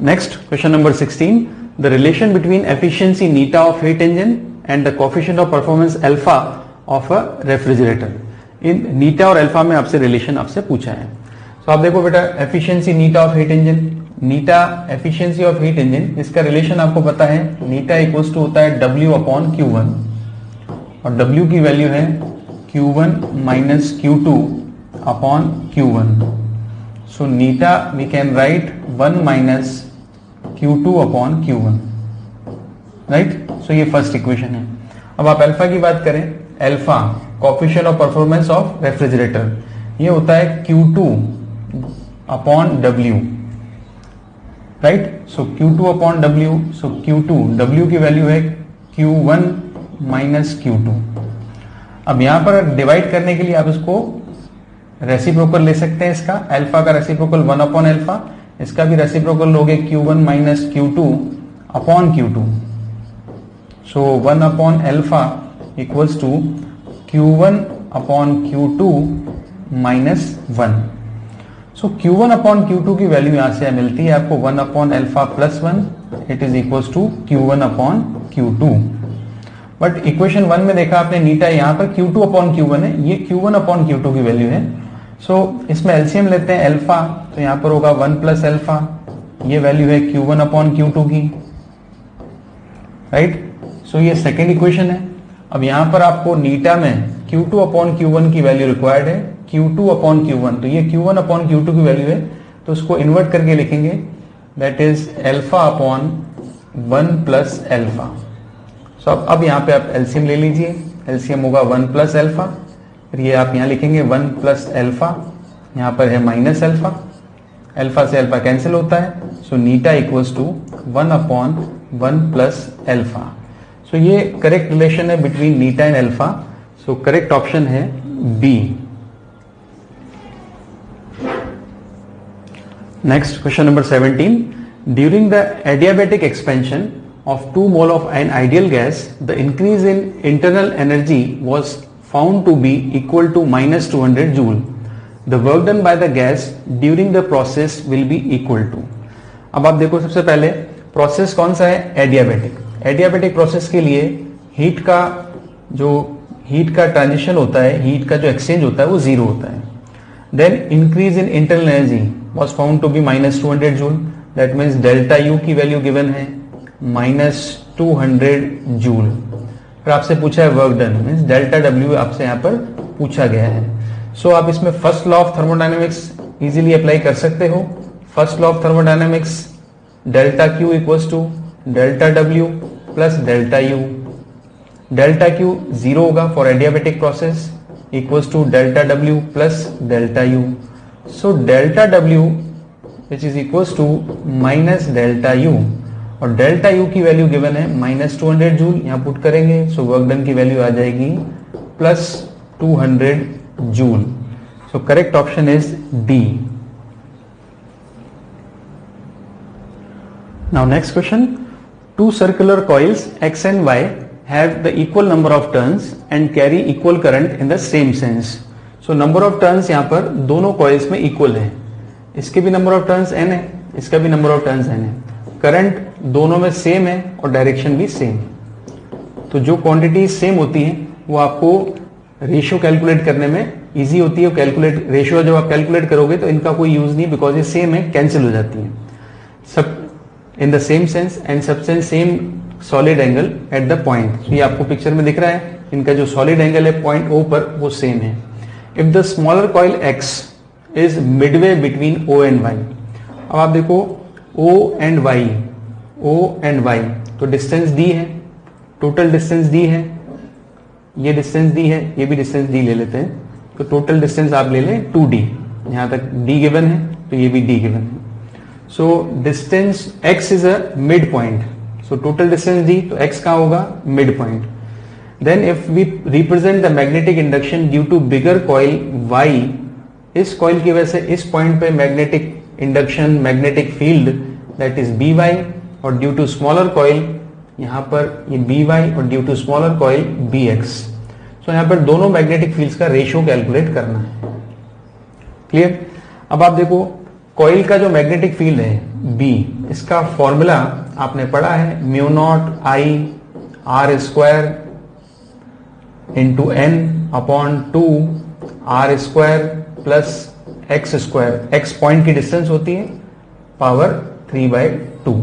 Next, question number 16. The relation between efficiency neta of heat engine and the coefficient of performance alpha of a refrigerator. इन नीटा और alpha में आपसे relation आपसे पूछा है. तो आप देखो बेटा, efficiency Neeta of heat engine, Neeta efficiency of heat engine, इसका रिलेशन आपको पता है. नीटा इक्वल्स टू होता है W अपॉन Q1 और W की वैल्यू है Q1 minus Q2 upon Q1. So eta we can write 1 minus Q2 upon Q1, right. So ये फर्स्ट इक्वेशन है. अब आप अल्फा की बात करें, alpha coefficient of performance of refrigerator, ये होता है Q2 अपॉन W, राइट. सो Q2 अपॉन W, सो Q2 W की वैल्यू है Q1 माइनस Q2. अब यहां पर डिवाइड करने के लिए आप इसको रेसिप्रोकल ले सकते हैं. इसका अल्फा का रेसिप्रोकल 1 अपॉन अल्फा, इसका भी रेसिप्रोकल लोगे Q1 minus Q2 upon Q2. So 1 upon alpha equals to Q1 upon Q2 minus 1. So Q1 upon Q2 की वैल्यू यहां से मिलती है आपको 1 upon alpha plus 1, it is equals to Q1 upon Q2. But equation 1 में देखा आपने नीटा यहां पर Q2 अपॉन Q1 है, ये Q1 अपॉन Q2 की वैल्यू है. सो इसमें एलसीएम लेते हैं अल्फा, तो यहां पर होगा 1 प्लस अल्फा, ये वैल्यू है Q1 अपॉन Q2 की, राइट. सो ये सेकेंड इक्वेशन है. अब यहां पर आपको नीटा में Q2 अपॉन Q1 की वैल्यू रिक्वायर्ड है, Q2 अपॉन Q1, तो ये Q1 अपॉन Q2 की वैल्यू है, तो उसको इन्वर्ट करके लिखेंगे, that is alpha upon 1 plus alpha. So अब यहां पे आप एलसीएम ले लीजिए, एलसीएम होगा 1 प्लस अल्फा, फिर ये आप यहां लिखेंगे 1 प्लस अल्फा, यहां पर है माइनस अल्फा, अल्फा से अल्फा कैंसिल होता है. So eta equals to 1 upon 1 plus alpha. So ये करेक्ट रिलेशन है between eta and alpha. So correct option है B. Next, question number 17. During the adiabatic expansion of 2 mole of an ideal gas, the increase in internal energy was found to be equal to minus 200 joule. The work done by the gas during the process will be equal to. अब आप देखो, सबसे पहले process कौन सा है, adiabatic. Adiabatic process के लिए हीट का ट्रांजिशन होता है, हीट का जो एक्सचेंज होता है वो 0 होता है. Then increase in internal energy was found to be minus 200 joule. That means delta U की वैल्यू गिवन है माइनस 200 जूल. फिर आपसे पूछा है work done, means delta W आपसे यहां पर पूछा गया है. सो आप इसमें first law of thermodynamics easily apply कर सकते हो. First law of thermodynamics, delta Q equals to delta W plus delta U. Delta Q 0 होगा for adiabatic process, equals to delta W plus delta U. So delta W which is equals to minus delta U, और delta U की value given है minus 200 joule, यहां put करेंगे. So work done की value आ जाएगी plus 200 joule. So correct option is D. Now next question. 2 circular coils X and Y have the equal number of turns and carry equal current in the same sense. So number of turns यहां पर दोनों coils में equal है. इसके भी number of turns n है, इसका भी नंबर ऑफ टर्न्स n है. करंट दोनों में सेम है और डायरेक्शन भी सेम. तो जो क्वांटिटी सेम होती है वो आपको रेशियो कैलकुलेट करने में इजी होती है. कैलकुलेट रेशियो जब आप कैलकुलेट करोगे तो इनका कोई यूज नहीं, बिकॉज ये सेम है, कैंसिल हो जाती है. सब in the same sense and सबसेंस same solid angle at the point. ये आपको पिक्चर में दिख रहा है, इनका जो सॉलिड एंगल है पॉइंट O पर वो सेम है. If the smaller coil X is midway between O and Y. अब आप देखो O एंड Y, तो डिस्टेंस D है, टोटल डिस्टेंस D है, ये डिस्टेंस D है, ये भी डिस्टेंस D ले लेते हैं. तो टोटल डिस्टेंस आप ले लें 2D, यहां तक D गिवन है तो ये भी D गिवन है. So distance X is a mid point, so total distance D, तो X कहां होगा, mid point. Then if we represent the magnetic induction due to bigger coil Y, इस कॉइल की वजह से इस पॉइंट पे magnetic induction, magnetic field that is By, और ड्यू टू स्मॉलर कॉइल यहां पर ये By और due to smaller coil Bx. So यहां पर दोनों मैग्नेटिक फील्ड्स का रेशियो कैलकुलेट करना है. क्लियर. अब आप देखो कॉइल का जो मैग्नेटिक फील्ड है बी, इसका फॉर्मूला आपने पढ़ा है mu naught I R square into N upon 2 R square plus X square, X point की डिस्टेंस होती है, पावर 3/2,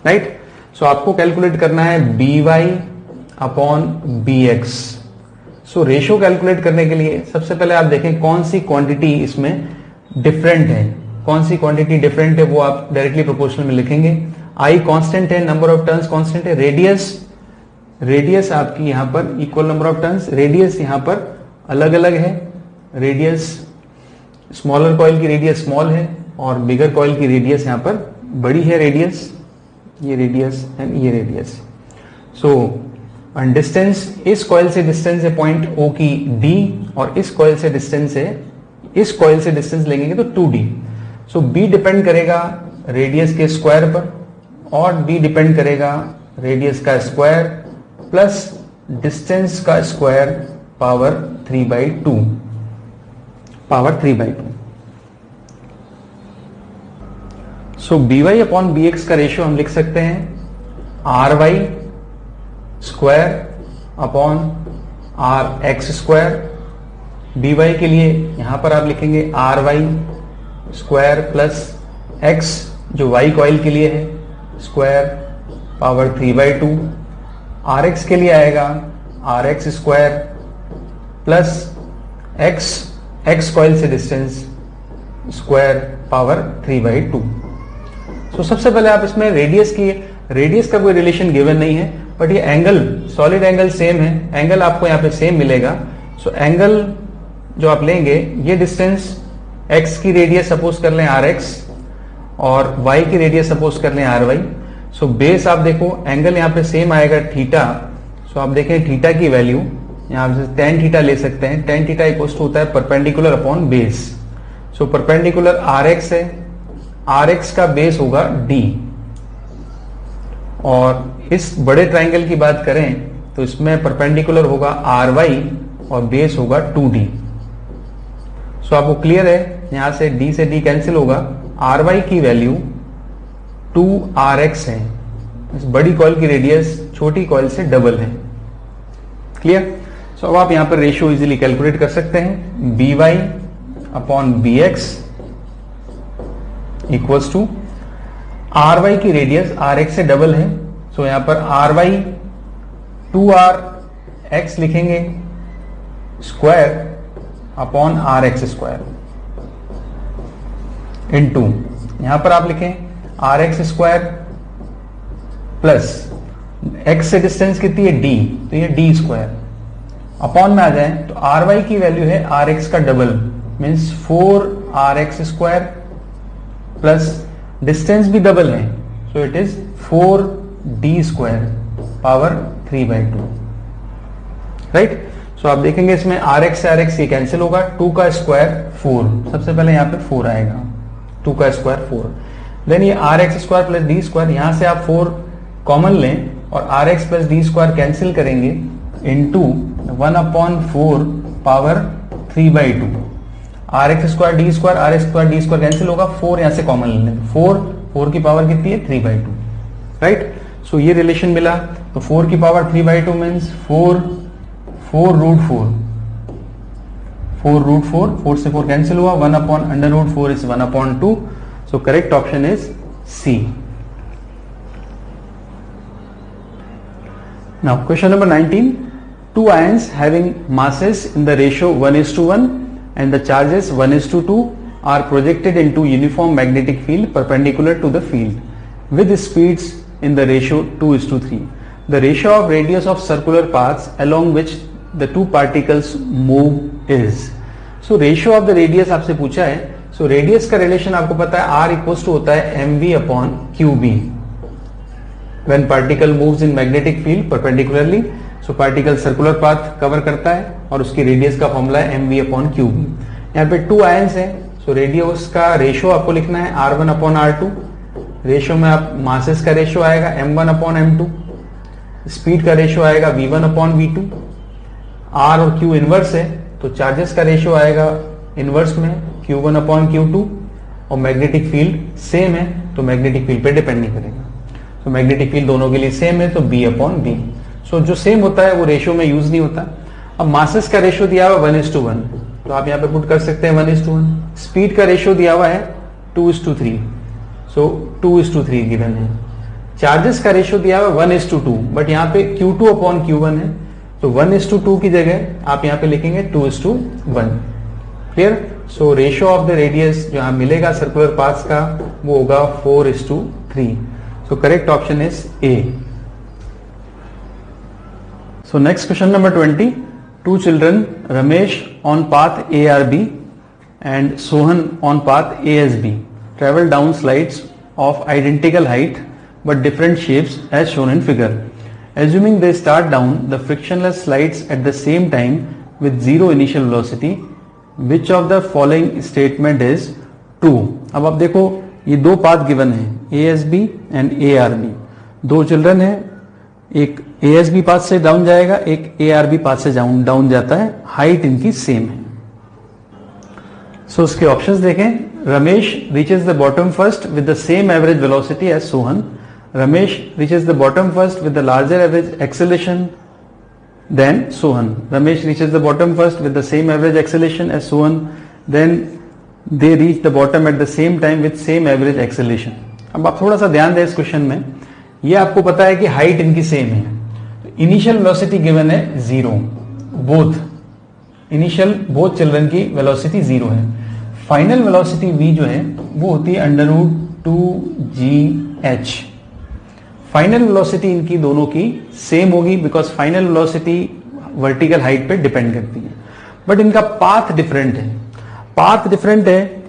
राइट। सो आपको कैलकुलेट करना है B Y upon B X. So ratio calculate करने के लिए सबसे पहले आप देखें कौन सी क्वांटिटी इसमें डिफरेंट है, कौन सी क्वांटिटी डिफरेंट है वो आप डायरेक्टली प्रोपोर्शनल में लिखेंगे। आई कांस्टेंट है, नंबर ऑफ टर्न्स कांस्टेंट है, रेडियस आपकी यहां पर equal number of turns, radius यहां पर अलग अलग है, रेडियस स्मॉलर कॉइल की रेडियस स्मॉल है और बिगर कॉइल की रेडियस यहां पर बड़ी है, रेडियस ये रेडियस एंड ये रेडियस। सो डिस्टेंस, इस कॉइल से डिस्टेंस है पॉइंट O की D और इस कॉइल से डिस्टेंस है, इस कॉइल से डिस्टेंस लेंगे तो 2D। सो B डिपेंड करेगा रेडियस के स्क्वायर पर और D डिपेंड करेगा रेडियस का स्क्वायर प्लस डिस्टेंस का square power 3/2, power 3/2। So B Y upon B X का रेशियो हम लिख सकते हैं R Y square upon R X square. B Y के लिए यहां पर आप लिखेंगे R Y square plus X जो वाई कॉइल के लिए है स्क्वायर पावर 3/2। आर एक्स के लिए आएगा R X square plus X coil से डिस्टेंस स्क्वायर पावर 3/2। तो सबसे पहले आप इसमें रेडियस का कोई रिलेशन गिवन नहीं है, बट ये एंगल, सॉलिड एंगल सेम है, एंगल आपको यहां पे सेम मिलेगा। सो एंगल जो आप लेंगे, ये डिस्टेंस x की रेडियस सपोज कर लें आर एक्स और y की रेडियस सपोज कर लें आर वाई। सो बेस आप देखो एंगल यहां पे सेम आएगा थीटा। सो आप देखें थीटा की वैल्यू यहां से tan थीटा ले सकते हैं, tan थीटा इक्वल टू होता है perpendicular upon base. So perpendicular R X है, आर एक्स का बेस होगा d और इस बड़े ट्राइंगल की बात करें तो इसमें परपेंडिकुलर होगा आर वाई और बेस होगा 2d। सो आपको क्लियर है, यहां से d कैंसिल होगा, आर वाई की वैल्यू 2rx है, इस बड़ी कॉइल की रेडियस छोटी कॉइल से डबल है। क्लियर। सो अब आप यहां पर रेशियो इजीली कैलकुलेट कर सकते हैं, B Y upon B X equals to R Y की रेडियस आर एक्स से डबल है। सो यहां पर आर वाई 2rx लिखेंगे square upon R X square into यहां पर आप लिखें R X square plus X से डिस्टेंस कितनी है d, तो ये d स्क्वायर अपॉन में आ जाए तो आर वाई की वैल्यू है आर एक्स का double means 4rx square plus distance भी डबल है, so it is 4d square power 3/2, right. So आप देखेंगे इसमें आर एक्स से आर एक्स ये कैंसिल होगा, 2 का स्क्वायर 4, सबसे पहले यहां पे 4 आएगा, 2 का स्क्वायर 4, देन ये R X square plus D square, यहां से आप 4 कॉमन लें और R X plus D square cancel करेंगे into 1/4 power 3/2। R X square D square, R X square D square cancel होगा, 4 यहां से कॉमन लेंगे, 4 की पावर कितनी है 3/2, राइट। सो ये रिलेशन मिला, तो 4 की पावर 3/2 मीन्स 4 रूट 4 से 4 कैंसिल हुआ, 1/√4 is 1/2। So correct option is C. Now question number 19, two ions having masses in the ratio 1:1 and the charges 1:2 are projected into uniform magnetic field perpendicular to the field with speeds in the ratio 2:3. The ratio of radius of circular paths along which the two particles move is. So ratio of the radius आपसे पूछा है, so radius का relation आपको पता है R equals to होता है mv/qb. When particle moves in magnetic field perpendicularly, so particle circular path cover करता है और उसकी रेडियस का फॉर्मूला है mv/qb। यहाँ पे 2 आयंस है, सो रेडियस का रेशियो आपको लिखना है r1/r2। रेशियो में आप मासेस का रेशियो आएगा m1/m2, स्पीड का रेशियो आएगा v1/v2, r और q इनवर्स है तो चार्जेस का रेशियो आएगा इनवर्स में q1/q2, और मैग्नेटिक फील्ड सेम है तो मैग्नेटिक फील्ड पे डिपेंड नहीं करेगा। तो मैग्नेटिक फील्ड दोनों के लिए सेम है तो B अपॉन B। सो जो सेम होता है वो रेशियो में यूज नहीं होता। अब मासेस का रेशियो दिया हुआ 1:1, तो आप यहाँ पे पुट कर सकते हैं 1:1। स्पीड का रेशियो दिया हुआ है 2:3, सो 2:3 गिवन है। चार्जेस का रेशियो दिया हुआ 1:2, बट यहाँ पे Q2 अपॉन Q1 है, तो 1:2 की जगह आप यहाँ पे लिखेंगे 2:1। Clear? So ratio of the radius जो यहाँ मिलेगा सर्कुलर पाथ्स का वो होगा 4:3। सो correct option is A। So next question number 20। Two children, Ramesh on path A R B and Sohan on path A S B, travel down slides of identical height but different shapes as shown in figure. Assuming they start down the frictionless slides at the same time with zero initial velocity, which of the following statement is true? अब आप देखो ये दो path given है ASB and ARB। दो children है, एक ASB path से डाउन जाएगा, एक ARB पाथ से डाउन जाता है, हाइट इनकी सेम है। सो उसके ऑप्शंस देखें। Ramesh reaches the bottom first with the same average velocity as Sohan. Ramesh reaches the bottom first with the larger average acceleration than Sohan. Ramesh reaches the bottom first with the same average acceleration as Sohan, then they reach the bottom at the same time with same average acceleration. अब आप थोड़ा सा ध्यान दें इस question में, ये आपको पता है कि हाइट इनकी सेम है। इनिशियल वेलोसिटी गिवन है 0, बोथ चिल्ड्रन की वेलोसिटी 0 है। फाइनल वेलोसिटी v जो है वो होती है √2gh। फाइनल वेलोसिटी इनकी दोनों की सेम होगी because final velocity vertical height पे डिपेंड करती है, बट इनका पाथ डिफरेंट है। पाथ डिफरेंट है,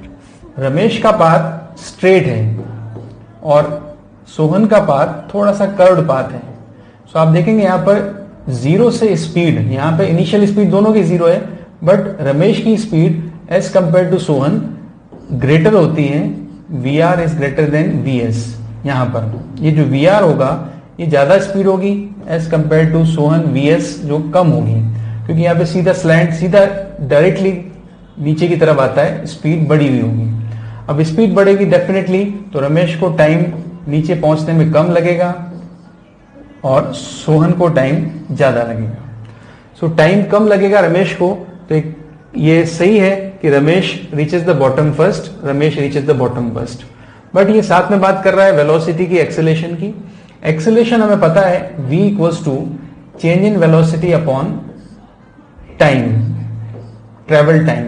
रमेश का पाथ स्ट्रेट है और सोहन का पाथ थोड़ा सा कर्व्ड पाथ है। सो आप देखेंगे यहां पर 0 से स्पीड, यहां पे इनिशियल स्पीड दोनों की 0 है, बट रमेश की speed as compare to Sohan greater होती है। VR is greater than VS। यहां पर ये जो VR होगा ये ज्यादा स्पीड होगी as compare to Sohan VS जो कम होगी, क्योंकि यहाँ पे सीधा स्लैंट, सीधा डायरेक्टली नीचे की तरफ आता है, स्पीड बढ़ी हुई होगी। अब स्पीड बढ़ेगी डेफिनेटली तो रमेश को टाइम नीचे पहुंचने में कम लगेगा और सोहन को टाइम ज्यादा लगेगा। सो टाइम कम लगेगा रमेश को, तो ये सही है कि Ramesh reaches the bottom first, Ramesh reaches the bottom first. But ये साथ में बात कर रहा है वेलोसिटी की, एक्सेलेरेशन की। एक्सेलेरेशन हमें पता है v equals to change in velocity upon time, travel time.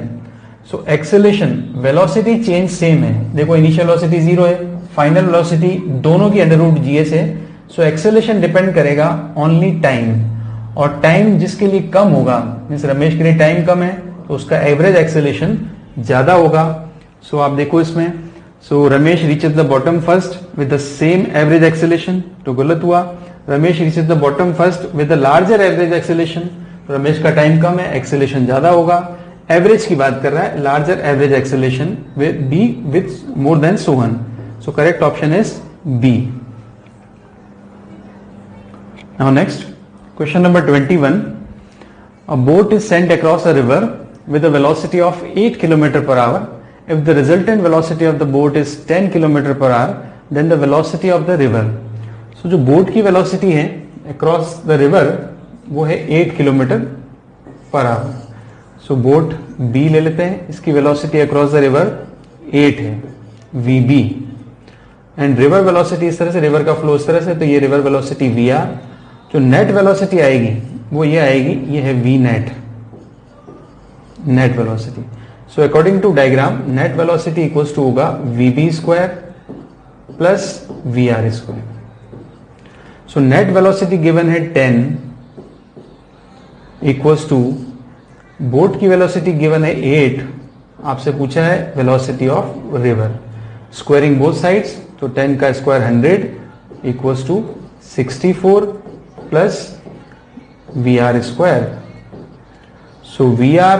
So acceleration, velocity change same है। देखो इनिशियल वेलोसिटी 0 है, फाइनल वेलोसिटी दोनों की √GS है। सो एक्सेलेरेशन डिपेंड करेगा ओनली टाइम, और टाइम जिसके लिए कम होगा, मींस रमेश के लिए टाइम कम है तो उसका एवरेज एक्सेलेरेशन ज्यादा होगा। सो आप देखो इसमें, so Ramesh reaches the bottom first with the same average acceleration, तो गलत हुआ। Ramesh reaches the bottom first with the larger average acceleration, तो रमेश का टाइम कम है, एक्सेलेरेशन ज्यादा होगा। एवरेज की बात कर रहा है, larger average acceleration with more than Sohan. So correct option is B. Now next, question number 21. A boat is sent across a river with a velocity of 8 km per hour. If the resultant velocity of the boat is 10 km per hour, then the velocity of the river. So जो boat की velocity है across the river वो है 8 km per hour. So boat B ले लेते हैं, इसकी velocity across the river 8 है, VB। एंड रिवर वेलोसिटी इस तरह से, रिवर का फ्लो इस तरह से, तो ये रिवर वेलोसिटी VR। जो नेट वेलोसिटी आएगी वो ये आएगी, ये है V net, net velocity. So according to diagram net velocity equals to होगा VB square plus VR square. So net velocity given है 10 इक्वल्स टू, बोट की वेलोसिटी गिवन है 8, आपसे पूछा है velocity of river. Squaring both sides, तो 10 का square 100 equals to 64 plus VR square. So VR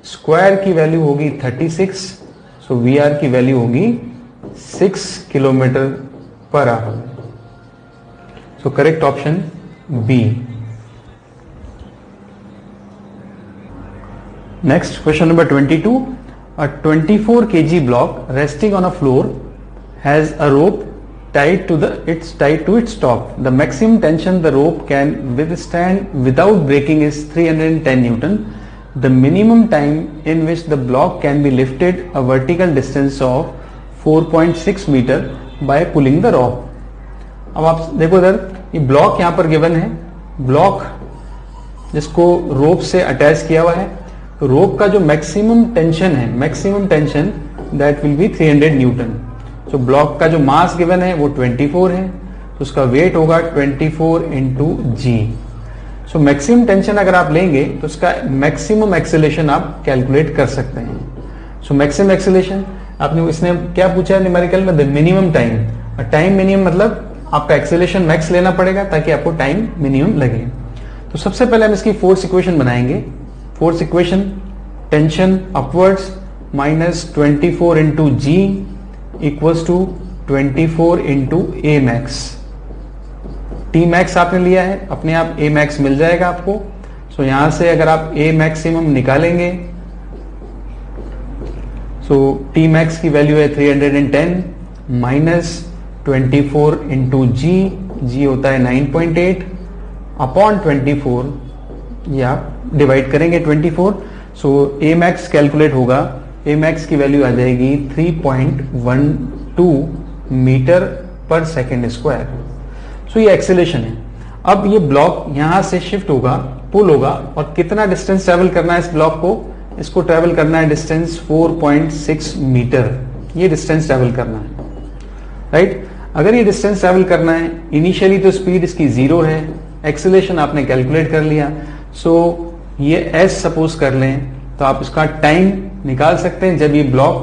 square की वैल्यू होगी 36, सो VR की वैल्यू होगी 6 kilometre per hour. So correct option B। Next question number 22। a 24 kg block resting on a floor has a rope tied to its top. The maximum tension the rope can withstand without breaking is 310 Newton. The minimum time in which the block can be lifted a vertical distance of 4.6 meter by pulling the rope. अब आप देखो इधर ये block यहाँ पर given है, block जिसको रोप से अटैच किया हुआ है, तो रोप का जो मैक्सिमम टेंशन है, maximum tension that will B 300 Newton. तो ब्लॉक का जो मास गिवन है वो 24 है, तो उसका वेट होगा 24 इंटू जी। सो मैक्सिमम टेंशन अगर आप लेंगे तो उसका मैक्सिमम एक्सेलेरेशन आप कैलकुलेट कर सकते हैं। सो मैक्सिमम एक्सेलेरेशन आपने इसने क्या पूछा है न्यूमेरिकल में, the minimum time. Time minimum मतलब आपका एक्सेलेरेशन मैक्स लेना पड़ेगा ताकि आपको टाइम मिनिमम लगे। तो सबसे पहले हम इसकी फोर्स इक्वेशन बनाएंगे। Force equation, tension upwards minus 24 into g equals to 24 into a max. T max आपने लिया है, अपने आप ए मैक्स मिल जाएगा आपको। सो यहां से अगर आप ए मैक्सिमम निकालेंगे, सो टी मैक्स की वैल्यू है 310 माइनस 24 इंटू जी, जी होता है 9.8 अपॉन 24, या डिवाइड करेंगे 24। सो ए मैक्स कैलकुलेट होगा, ए मैक्स की वैल्यू आ जाएगी 3.12 मीटर पर सेकेंड स्क्वायर। सो ये एक्सेलेरेशन है। अब ये ब्लॉक यहां से शिफ्ट होगा, पुल होगा, और कितना डिस्टेंस ट्रेवल करना है इस ब्लॉक को, इसको ट्रेवल करना है डिस्टेंस 4.6 मीटर। ये डिस्टेंस ट्रेवल करना है, राइट। अगर ये डिस्टेंस ट्रेवल करना है, इनिशियली तो स्पीड इसकी 0 है, एक्सेलेरेशन आपने कैलकुलेट कर लिया। सो ये एस सपोज कर लें तो आप इसका टाइम निकाल सकते हैं जब ये ब्लॉक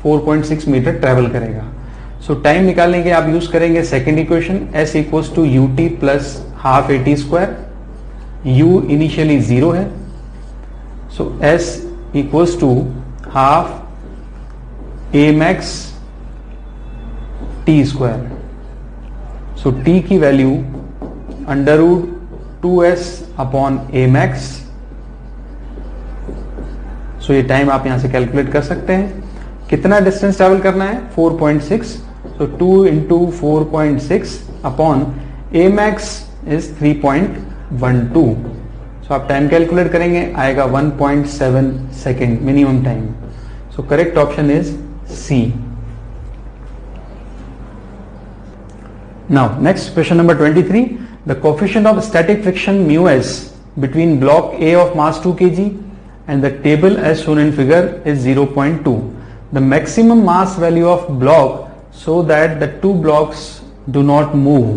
4.6 मीटर ट्रेवल करेगा। सो टाइम निकालने के आप यूज करेंगे second equation, S equals to U T plus half A T square. U initially 0 है, so S equals to half A max T square. So T की value under root 2s upon ए max. So ये time आप यहां से calculate कर सकते हैं। कितना डिस्टेंस ट्रेवल करना है, 4.6, so 2 into 4.6 upon A max is 3.12। So आप टाइम कैलकुलेट करेंगे, आएगा 1.7 second minimum time. So correct option is C. Now, next question number 23. The coefficient of static friction mu s between block A of mass 2 kg and the table as shown in figure is 0.2. The maximum mass value of block so that the two blocks do not move.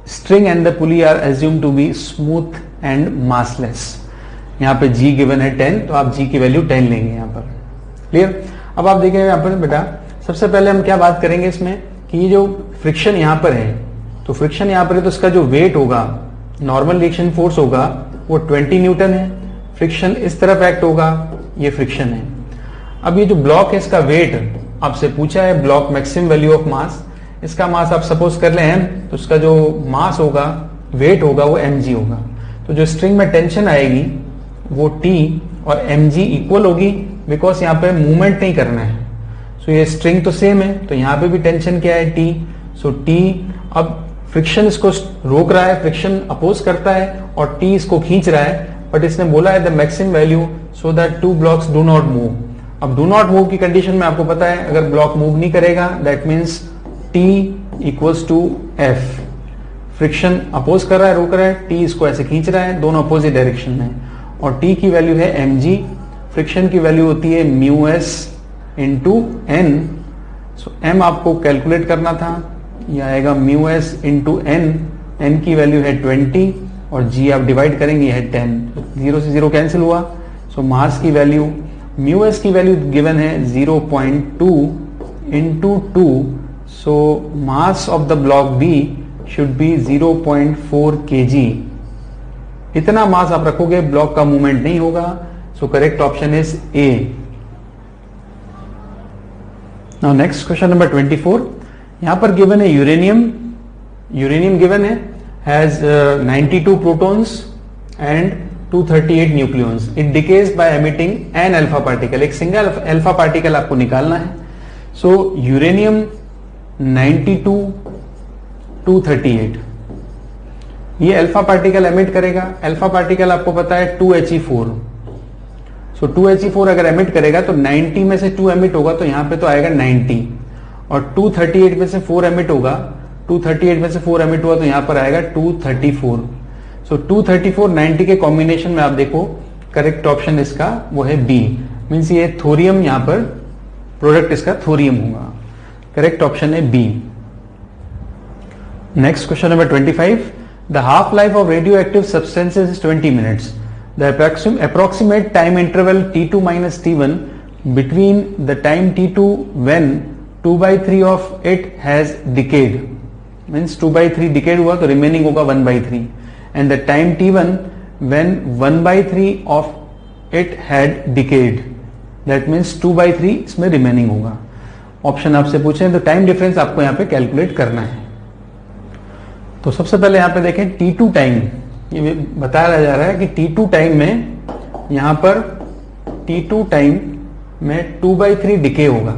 String and the pulley are assumed to be smooth and massless. यहाँ पे G given है 10, तो आप G की value 10 लेंगे यहाँ पर। Clear? अब आप देखेंगे यहाँ पर बेटा, सबसे पहले हम क्या बात करेंगे इसमें कि ये जो फ्रिक्शन यहां पर है, तो फ्रिक्शन यहां पर है तो इसका जो वेट होगा, नॉर्मल रिएक्शन फोर्स होगा वो 20 न्यूटन है। फ्रिक्शन इस तरफ एक्ट होगा, ये फ्रिक्शन है। अब ये जो ब्लॉक है इसका वेट आपसे पूछा है, block maximum value of mass, इसका मास आप सपोज कर ले m, तो इसका जो मास होगा, वेट होगा वो mg होगा। तो जो स्ट्रिंग में टेंशन आएगी वो T और mg इक्वल होगी, बिकॉज यहाँ पे मूवमेंट नहीं करना है। सो ये स्ट्रिंग तो सेम है, तो यहाँ पे भी टेंशन क्या है, T। सो T, अब फ्रिक्शन इसको रोक रहा है, फ्रिक्शन अपोज करता है, और T इसको खींच रहा है, बट इसने बोला है the maximum value so that two blocks do not move. अब डू नॉट मूव की कंडीशन में आपको पता है, अगर ब्लॉक मूव नहीं करेगा that means T equals to F। Friction oppose कर रहा है, रोक रहा है, T इसको ऐसे खींच रहा है, दोनों अपोजिट डायरेक्शन में, और T की वैल्यू है mg, फ्रिक्शन की वैल्यू होती है mu S into N. So m आपको कैलकुलेट करना था, यह आएगा mu S into N, N की वैल्यू है 20 और g आप डिवाइड करेंगे है 10, 0 से 0 कैंसिल हुआ। सो मास की वैल्यू, म्यू एस की वैल्यू गिवन है 0.2 into 2, so mass of the block B should be 0.4 kg। इतना मास आप रखोगे, ब्लॉक का मूवमेंट नहीं होगा। So correct option is A. Now next question number 24। यहां पर गिवन है यूरेनियम, यूरेनियम गिवन है has 92 protons and 238 nucleons. It decays by emitting an alpha particle. एक सिंगल अल्फा पार्टिकल आपको निकालना है. सो यूरेनियम 92 238 ये अल्फा पार्टिकल एमिट करेगा. अल्फा पार्टिकल आपको पता है 2He4. सो 2He4 अगर एमिट करेगा तो 90 में से 2 एमिट होगा तो यहां पे तो आएगा 90, और 238 में से 4 एमिट होगा. 238 में से 4 एमिट हुआ तो यहां पर आएगा 234. सो 234 90 के कॉम्बिनेशन में आप देखो करेक्ट ऑप्शन इसका वो है बी. मीन्स ये थोरियम, यहां पर प्रोडक्ट इसका थोरियम होगा. करेक्ट ऑप्शन है B. Next question number 25. The half-life of radioactive substances is 20 minutes. The approximate time interval T2 minus T1 between the time T2 when 2/3 of it has decayed, means 2/3 decayed हुआ तो remaining होगा 1/3, and the time T1 when 1/3 of it had decayed, that means 2/3 इसमें remaining होगा. Option आपसे पूछे तो time difference आपको यहाँ पे कैलकुलेट करना है. तो सबसे पहले यहां पे देखें T2 टाइम. ये बताया जा रहा है कि T2 टाइम में यहां पर T2 टाइम में 2/3 डिके होगा.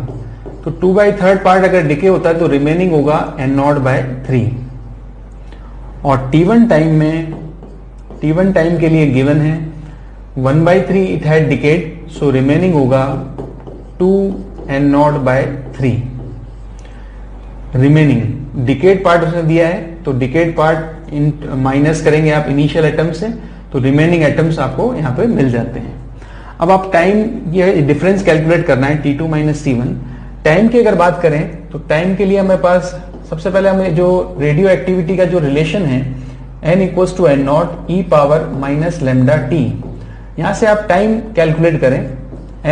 तो 2/3 पार्ट अगर डिके होता है तो रिमेनिंग होगा n0/3. और T1 टाइम में, T1 टाइम के लिए गिवन है 1/3 it had decade, so remaining होगा 2n0/3. रिमेनिंग डिकेड पार्ट उसने दिया है तो डिकेड पार्ट माइनस करेंगे आप इनिशियल एटम से तो रिमेनिंग एटम्स आपको यहां पे मिल जाते हैं. अब आप टाइम, ये डिफरेंस कैलकुलेट करना है T2 माइनस T1. टाइम की अगर बात करें तो टाइम के लिए हमारे पास सबसे पहले हमें जो रेडियो एक्टिविटी का जो रिलेशन है n = n0 e power minus lambda T. यहां से आप टाइम कैलकुलेट करें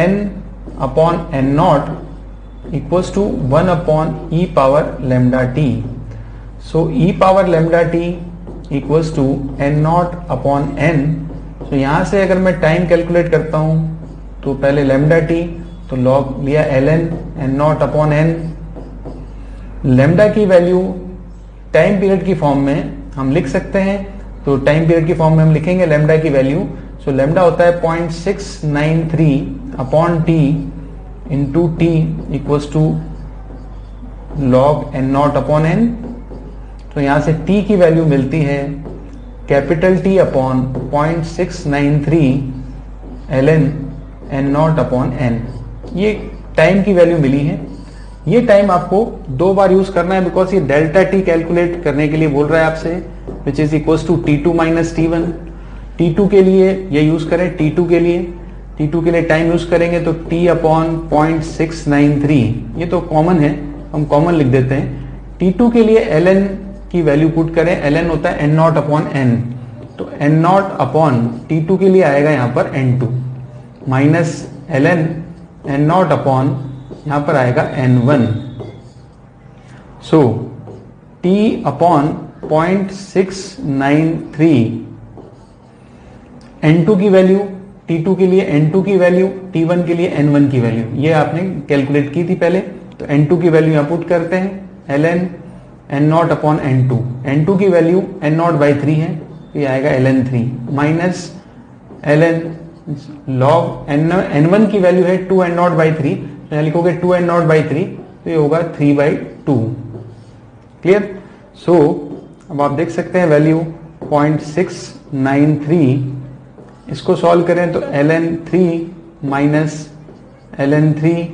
n/n0 equals to 1/e power lambda t. So e power lambda t equals to n0/n. So यहां से अगर मैं टाइम कैलकुलेट करता हूं तो पहले लैम्डा टी तो लॉग लिया ln n0/n. लैम्डा की वैल्यू टाइम पीरियड की फॉर्म में हम लिख सकते हैं, तो टाइम पीरियड की फॉर्म में हम लिखेंगे लैम्डा की वैल्यू. सो लैम्डा होता है 0.693/t into T equals to log n0/n. तो यहां से t की वैल्यू मिलती है capital T upon 0.693 ln n0/n. ये टाइम की वैल्यू मिली है. ये टाइम आपको 2 बार यूज करना है बिकॉज ये डेल्टा टी कैलकुलेट करने के लिए बोल रहा है आपसे, which is equals to T2 minus T1. T2 के लिए ये यूज करें. T2 के लिए टाइम यूज करेंगे तो T अपॉन 0.693. ये तो कॉमन है, हम कॉमन लिख देते हैं. T2 के लिए ln की वैल्यू पुट करें. ln होता है n0/n. तो n0/ T2 के लिए आएगा यहां पर n2 माइनस ln n0/ यहां पर आएगा n1. सो T अपॉन 0.693 n2 की वैल्यु, T2 के लिए n2 की वैल्यु, T1 के लिए n1 की वैल्यू, ये आपने कैलकुलेट की थी पहले. तो n2 की वैल्यू यहां पुट करते हैं ln n0/n2. n2 की वैल्यू n0/3 है, ये आएगा ln3 minus ln log n1 की वैल्यू है 2n0/3. तो यहां लिखोगे 2n0/3 तो ये होगा 3/2. क्लियर. सो अब आप देख सकते हैं वैल्यू 0.693. इसको सॉल्व करें तो ln3 माइनस ln3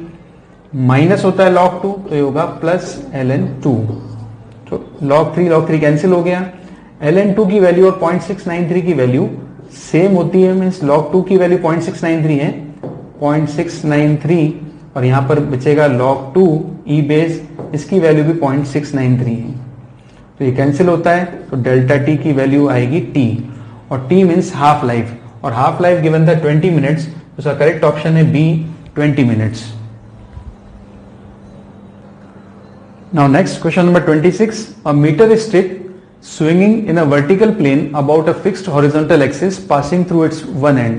माइनस होता है log 2 तो ये होगा प्लस ln2. तो log 3 कैंसिल हो गया. ln2 की वैल्यू और 0.693 की वैल्यू सेम होती है, मीन्स log 2 की वैल्यू 0.693 है, 0.693 और यहां पर बचेगा log 2 e बेस, इसकी वैल्यू भी 0.693 है. तो ये कैंसिल होता है तो डेल्टा टी की वैल्यू आएगी t, और t मीन्स हाफ लाइफ, और हाफ लाइफ गिवन था 20 मिनट्स. तो उसका करेक्ट ऑप्शन है B 20 minutes. Now next question number 26. A meter strip swinging in a vertical plane about a fixed horizontal axis passing through its one end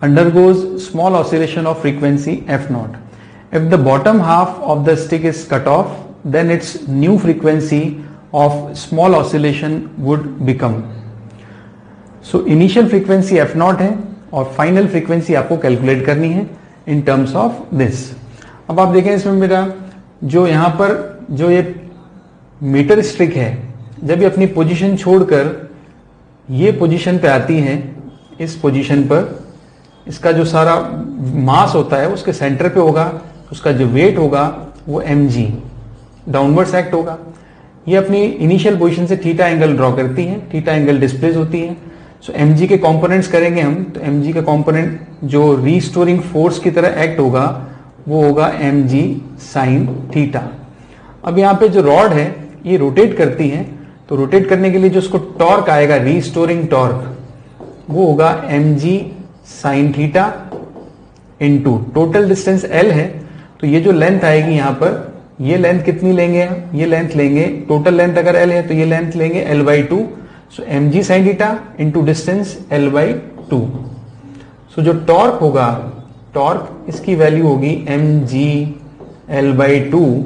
undergoes small oscillation of frequency f0. If the bottom half of the stick is cut off, then its new frequency of small oscillation would become. So initial frequency F not है और final frequency आपको calculate करनी है in terms of this. अब आप देखें इसमें मेरा जो यहां पर जो ये मीटर स्ट्रिक है, जब ये अपनी पोजीशन छोड़कर ये पोजीशन पे आती है, इस पोजीशन पर इसका जो सारा मास होता है उसके सेंटर पे होगा, उसका जो वेट होगा वो mg डाउनवर्ड्स एक्ट होगा। ये अपनी इनिशियल पोजीशन से थीटा एंगल ड्रॉ करती है, थीटा एंगल डिस्प्लेस होती है। सो mg के कंपोनेंट्स करेंगे हम, तो mg का कंपोनेंट जो रीस्टोरिंग फोर्स की तरह एक्ट होगा वो होगा mg साइन थीटा। अब यहाँ पे जो रॉड है ये रोटेट करती है, तो रोटेट करने के लिए जो उसको टॉर्क आएगा, रीस्टोरिंग टॉर्क, वो होगा mg sine theta into total distance l है, तो ये जो लेंथ आएगी यहां पर, ये लेंथ कितनी लेंगे, ये लेंथ लेंगे, टोटल लेंथ अगर l है तो ये लेंथ लेंगे l/2। सो mg sine theta into distance l/2। सो जो टॉर्क होगा, टॉर्क इसकी वैल्यू होगी mg l/2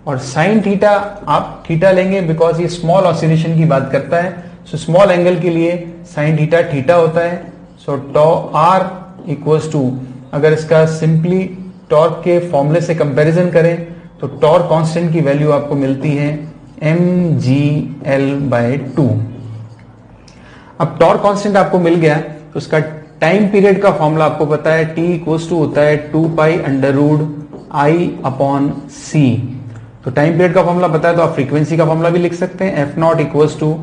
और साइन थीटा आप थीटा लेंगे बिकॉज ये स्मॉल ऑसिलेशन की बात करता है। सो स्मॉल एंगल के लिए साइन थीटा थीटा होता है। सो टॉ आर इक्वल्स टू, अगर इसका सिंपली टॉर्क के फॉर्मूले से कंपैरिजन करें तो टॉर्क कांस्टेंट की वैल्यू आपको मिलती है mgl/2। अब टॉर्क कांस्टेंट आपको मिल गया तो उसका टाइम पीरियड का फॉर्मूला आपको पता है, t इक्वल्स टू होता है 2π√I/c। तो टाइम पीरियड का फॉर्मूला पता है तो आप फ्रीक्वेंसी का फॉर्मूला भी लिख सकते हैं, f naught equals to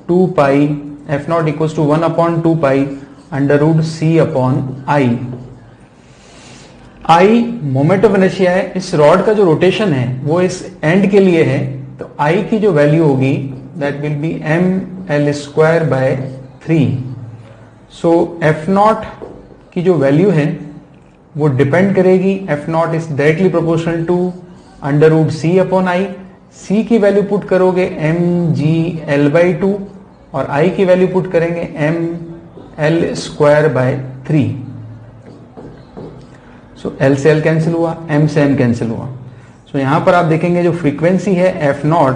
1/2π/c/I। I moment of inertia है, इस रॉड का जो रोटेशन है वो इस एंड के लिए है, तो I की जो वैल्यू होगी that will be ml²/3। So f naught की जो वैल्यू है वो डिपेंड करेगी, f naught is directly proportional to √c/I। c की वैल्यू पुट करोगे mgl/2 और I की वैल्यू पुट करेंगे ml²/3। सो L से L कैंसिल हुआ, M से M कैंसिल हुआ। सो यहां पर आप देखेंगे जो फ्रीक्वेंसी है F नॉट,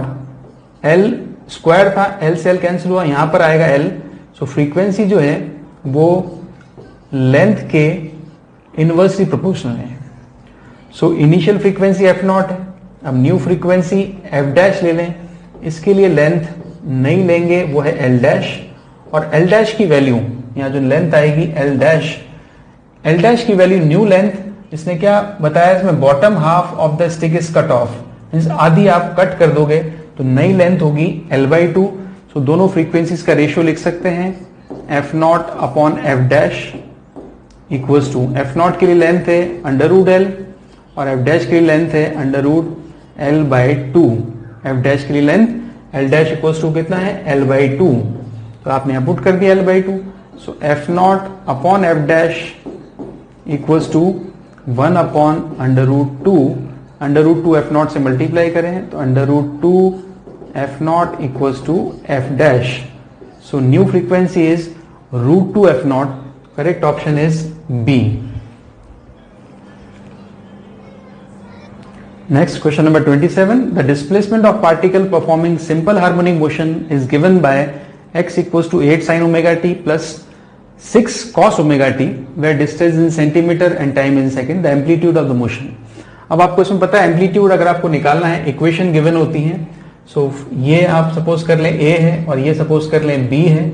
L स्क्वायर था, L से L कैंसिल हुआ, यहां पर आएगा L। सो फ्रीक्वेंसी जो है वो लेंथ के इनवर्सली प्रोपोर्शनल है। So initial frequency F not है, अब न्यू फ्रीक्वेंसी F डैश ले लें, इसके लिए लेंथ नहीं लेंगे, वो है L डैश, और L डैश की वैल्यू यहाँ जो लेंथ आएगी L डैश की वैल्यू न्यू लेंथ, इसने क्या बताया, इसमें bottom half of the stick is cut off, means आधी आप कट कर दोगे तो नई लेंथ होगी l/2। सो दोनों फ्रीक्वेंसीज का रेशियो लिख सकते हैं f naught upon f dash equals to, f naught के लिए लेंथ है √L और f डैश के लिए लेंथ है √L/2। f डैश के लिए length L dash equals to कितना है L/2, तो आपने यहां पुट कर दिया L/2। So f naught upon f dash equals to 1/√2, √2 f naught से मल्टीप्लाई करें तो √2 f naught equals to f dash. So new frequency is √2 f naught, correct option is B। Next, question number 27. The displacement of particle performing simple harmonic motion is given by x equals to 8 sin omega t plus 6 cos omega t, where distance in centimeter and time in second, the amplitude of the motion. अब आपको इसमें पता है amplitude अगर आपको निकालना है, equation given होती है। सो ये आप सपोज कर लें A है और ये सपोज कर लें B है,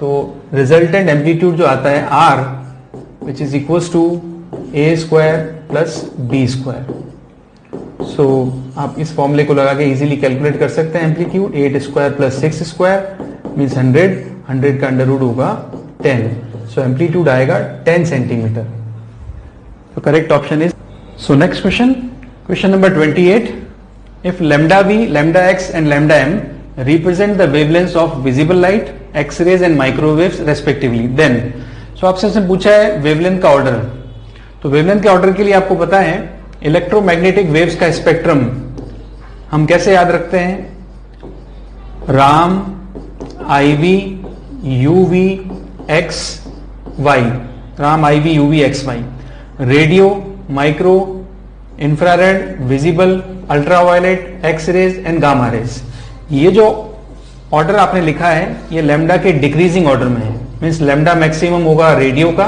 तो रिजल्टेंट एम्पलीट्यूड जो आता है R which is equals to A² plus B²। सो आप इस फॉर्मूले को लगा के इजीली कैलकुलेट कर सकते हैं एम्पलीट्यूड, 8² प्लस 6² मीन्स 100 का अंडर रूट होगा 10। सो एम्पलीट्यूड आएगा 10 सेंटीमीटर। तो correct option is, so next question number 28। If lambda v, lambda x and lambda m represent the wavelengths of visible light, x-rays and microwaves respectively, then, so आपसे इसने पूछा है wavelength का order. तो wavelength के order के लिए आपको पता है इलेक्ट्रोमैग्नेटिक वेव्स का स्पेक्ट्रम हम कैसे याद रखते हैं, Ram, IV, UV, XY, Ram, IV, UV, XY, radio, micro, infrared, visible, ultraviolet, X rays and gamma rays. ये जो ऑर्डर आपने लिखा है ये लैम्डा के डिक्रीजिंग ऑर्डर में है, मीन्स लैम्डा मैक्सिमम होगा रेडियो का,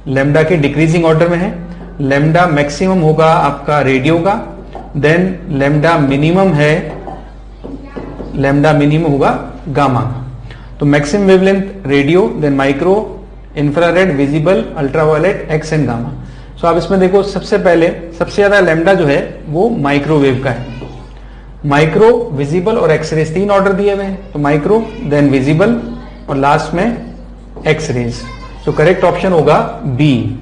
लैम्डा के डिक्रीजिंग ऑर्डर में है, लैम्डा मैक्सिमम होगा आपका रेडियो का, देन लैम्डा मिनिमम है, लैम्डा मिनिमम होगा गामा का। तो maximum wavelength radio, then micro, infrared, visible, ultraviolet, X and gamma. So आप इसमें देखो सबसे पहले सबसे ज्यादा लैम्डा जो है वो माइक्रोवेव का है। माइक्रो, विजिबल और एक्सरेज तीन ऑर्डर दिए हुए हैं, तो माइक्रो, देन विजिबल और लास्ट में एक्सरेज। सो करेक्ट ऑप्शन होगा B.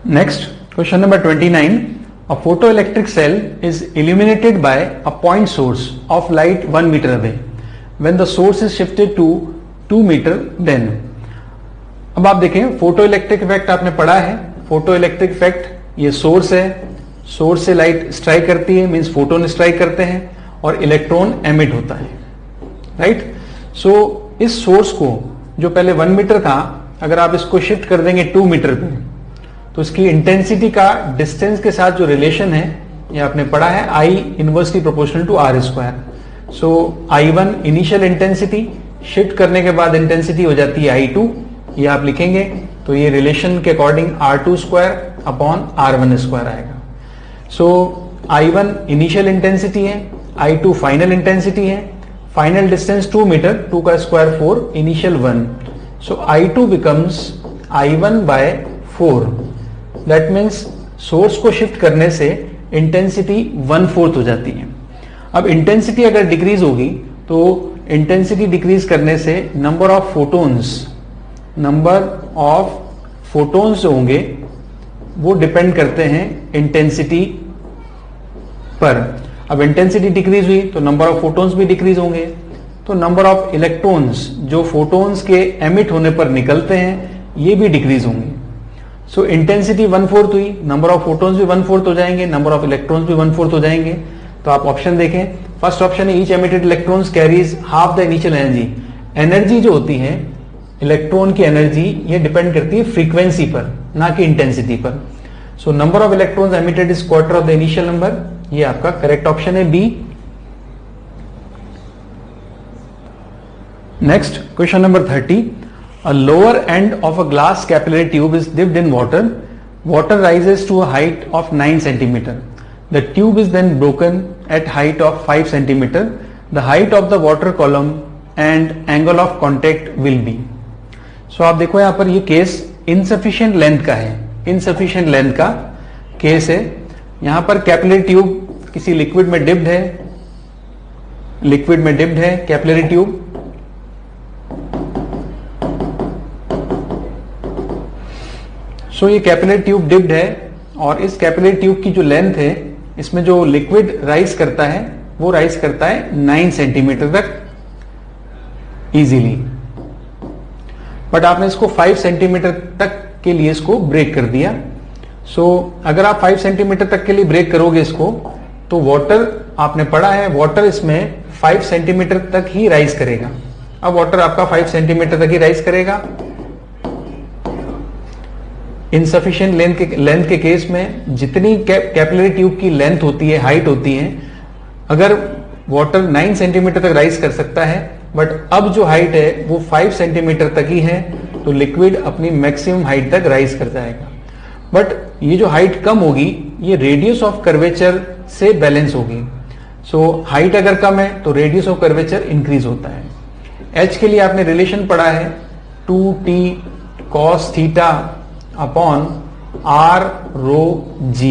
Next question number 29। A photoelectric cell is illuminated by a point source of light 1 meter away. When the source is shifted to 2 meter, then अब आप देखें photo electric effect आपने पढ़ा है। Photo electric effect ये source है, source से light strike करती है, मींस फोटोन स्ट्राइक करते हैं और इलेक्ट्रॉन एमिट होता है, राइट। सो इस सोर्स को जो पहले 1 मीटर था, अगर आप इसको शिफ्ट कर देंगे 2 मीटर पे, तो इसकी इंटेंसिटी का डिस्टेंस के साथ जो रिलेशन है ये आपने पढ़ा है, I inversely proportional to R square. So I1 initial intensity, shift करने के बाद इंटेंसिटी हो जाती है I2, ये आप लिखेंगे तो ये रिलेशन के according R2 square upon R1 square आएगा। सो I1 इनिशियल इंटेंसिटी है, I2 फाइनल इंटेंसिटी है, फाइनल डिस्टेंस 2 मीटर, 2 का square 4, initial 1। So I2 becomes I1 by 4। That means source को शिफ्ट करने से इंटेंसिटी 1/4 हो जाती है। अब इंटेंसिटी अगर डिक्रीज होगी तो इंटेंसिटी डिक्रीज करने से नंबर ऑफ फोटोन्स जो होंगे वो डिपेंड करते हैं इंटेंसिटी पर। अब इंटेंसिटी डिक्रीज हुई तो नंबर ऑफ फोटोन्स भी डिक्रीज होंगे, तो नंबर ऑफ इलेक्ट्रॉन्स जो फोटोन्स के एमिट होने पर निकलते हैं ये भी डिक्रीज होंगे। सो इंटेंसिटी 1/4 हुई, नंबर ऑफ फोटोन्स भी 1/4 हो जाएंगे, नंबर ऑफ इलेक्ट्रॉन्स भी 1/4 हो जाएंगे। तो आप ऑप्शन देखें, फर्स्ट ऑप्शन है each emitted electrons carries half the initial energy. Energy जो होती है इलेक्ट्रॉन की एनर्जी ये डिपेंड करती है फ्रीक्वेंसी पर, ना कि इंटेंसिटी पर। So number of electrons emitted is quarter of the initial number, ये आपका करेक्ट ऑप्शन है B. Next question number 30। A lower end of a glass capillary tube is dipped in water. Water rises to a height of 9 centimeter. The tube is then broken at height of 5 centimeter. The height of the water column and angle of contact will be. So आप देखो यहाँ पर ये case insufficient length का है, insufficient length का case है। यहाँ पर कैपिलरी ट्यूब किसी लिक्विड में डिप्ड है, लिक्विड में डिप्ड है कैपिलरी ट्यूब। सो ये कैपिलरी ट्यूब डिप्ड है और इस कैपिलरी ट्यूब की जो लेंथ है, इसमें जो लिक्विड राइज करता है वो राइज करता है 9 सेंटीमीटर तक इजीली, बट आपने इसको 5 सेंटीमीटर तक के लिए इसको ब्रेक कर दिया। सो अगर आप 5 सेंटीमीटर तक के लिए ब्रेक करोगे इसको, तो वाटर आपने पढ़ा है वाटर इसमें 5 सेंटीमीटर तक ही राइज करेगा। अब वाटर आपका 5 सेंटीमीटर तक ही राइज करेगा। इनसफिशिएंट लेंथ के केस में जितनी कैपिलरी ट्यूब की लेंथ होती है, हाइट होती है, अगर वाटर 9 सेंटीमीटर तक राइज कर सकता है, बट अब जो हाइट है वो 5 सेंटीमीटर तक ही है, तो लिक्विड अपनी मैक्सिमम हाइट तक राइज कर जाएगा। बट ये जो हाइट कम होगी ये रेडियस ऑफ कर्वेचर से बैलेंस होगी। सो हाइट अगर कम है तो रेडियस ऑफ कर्वेचर इंक्रीज होता है। एच के लिए आपने रिलेशन पढ़ा है 2t cos theta upon r रो g।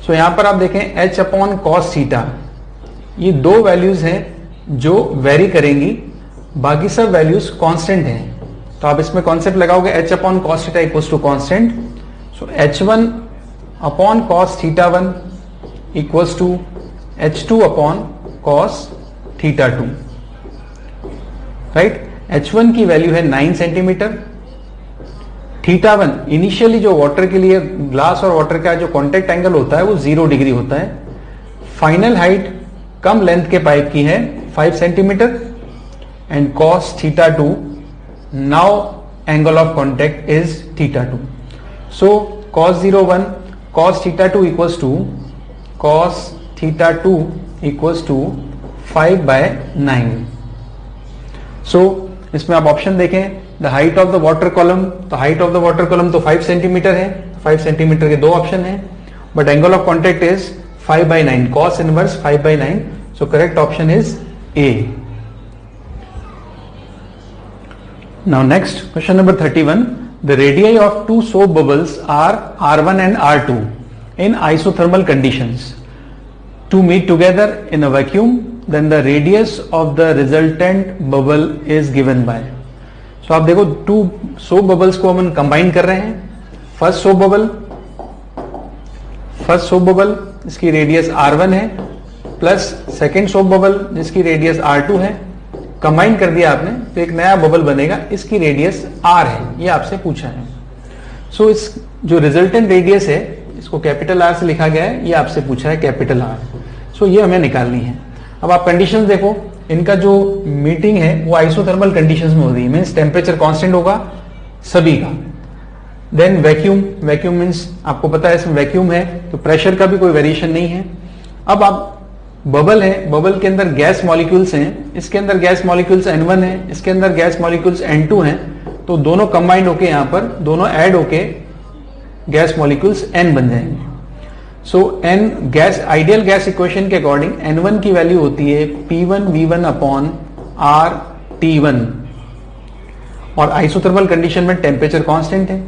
सो यहां पर आप देखें h अपॉन cos थीटा, ये दो वैल्यूज हैं जो वेरी करेंगी, बाकी सब वैल्यूज कांस्टेंट हैं। तो आप इसमें कॉन्सेप्ट लगाओगे h upon cos theta equals to constant. So h1 upon cos theta 1 equals to h2 upon cos theta 2, right. h1 की वैल्यू है 9 सेंटीमीटर, थीटा 1 इनिशियली जो वाटर के लिए ग्लास और वाटर का जो कांटेक्ट एंगल होता है वो 0 डिग्री होता है। फाइनल हाइट कम लेंथ के पाइप की है 5 centimetre and cos theta 2, now angle of contact is theta 2। So cos 0 1 cos theta 2 equals to cos θ2 equals to 5/9। So इसमें आप ऑप्शन देखें, the height of the water column, तो height of the water column तो 5 centimetre है, 5 centimetre के दो option है, but angle of contact is 5/9, cos inverse 5/9, so correct option is A. Now next question number 31, the radii of two soap bubbles are R1 and R2 in isothermal conditions to meet together in a vacuum, then the radius of the resultant bubble is given by। So आप देखो to soap bubbles को हम combine कर रहे हैं। First soap bubble इसकी radius R1 है plus second soap bubble जिसकी रेडियस R2 है, कंबाइन कर दिया आपने तो एक नया बबल बनेगा, इसकी रेडियस R है, ये आपसे पूछा है। सो इस जो रिजल्टेंट रेडियस है इसको कैपिटल R से लिखा गया है, ये आपसे पूछा है कैपिटल R। सो ये हमें निकालनी है। अब आप कंडीशंस देखो, इनका जो मीटिंग है वो आइसोथर्मल कंडीशंस में हो रही है, मीन्स टेम्परेचर कांस्टेंट होगा सभी का। देन वैक्यूम मीन्स आपको पता है इसमें वैक्यूम है तो प्रेशर का भी कोई वेरिएशन नहीं है। अब आप बबल है, बबल के अंदर गैस मॉलिक्यूल्स हैं, इसके अंदर गैस मॉलिक्यूल्स N1 है, इसके अंदर गैस मॉलिक्यूल्स N2 हैं, तो दोनों कंबाइंड होके यहां पर दोनों ऐड होके गैस मॉलिक्यूल्स N बन जाएंगे। So N gas ideal gas equation के अकॉर्डिंग N1 की वैल्यू होती है P1V1 अपॉन RT1, और आइसोथर्मल कंडीशन में टेम्परेचर कांस्टेंट है।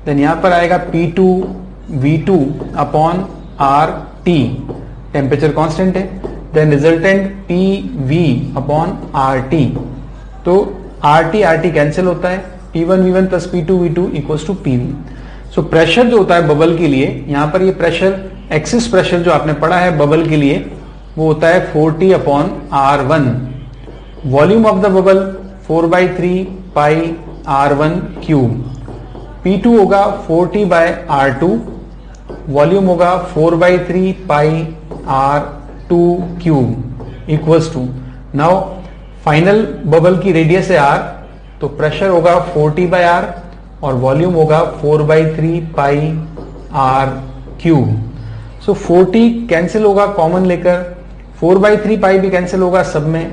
देन यहां पर आएगा P2V2 upon RT, temperature constant है। Then resultant PV upon RT, तो RT कैंसिल होता है, P1V1 plus P2V2 equals to PV। So pressure जो होता है बबल के लिए, यहां पर ये प्रेशर एक्सिस प्रेशर जो आपने पढ़ा है बबल के लिए वो होता है 40 upon R1। Volume of the bubble 4/3 pi R1 cube. P2 होगा 40/R2, वॉल्यूम होगा 4/3 pi R2 cube equals to, now final bubble की रेडियस है R, तो प्रेशर होगा 40/R और वॉल्यूम होगा 4/3 pi R cube. So 40 cancel होगा कॉमन लेकर, 4/3 पाई भी कैंसिल होगा सब में,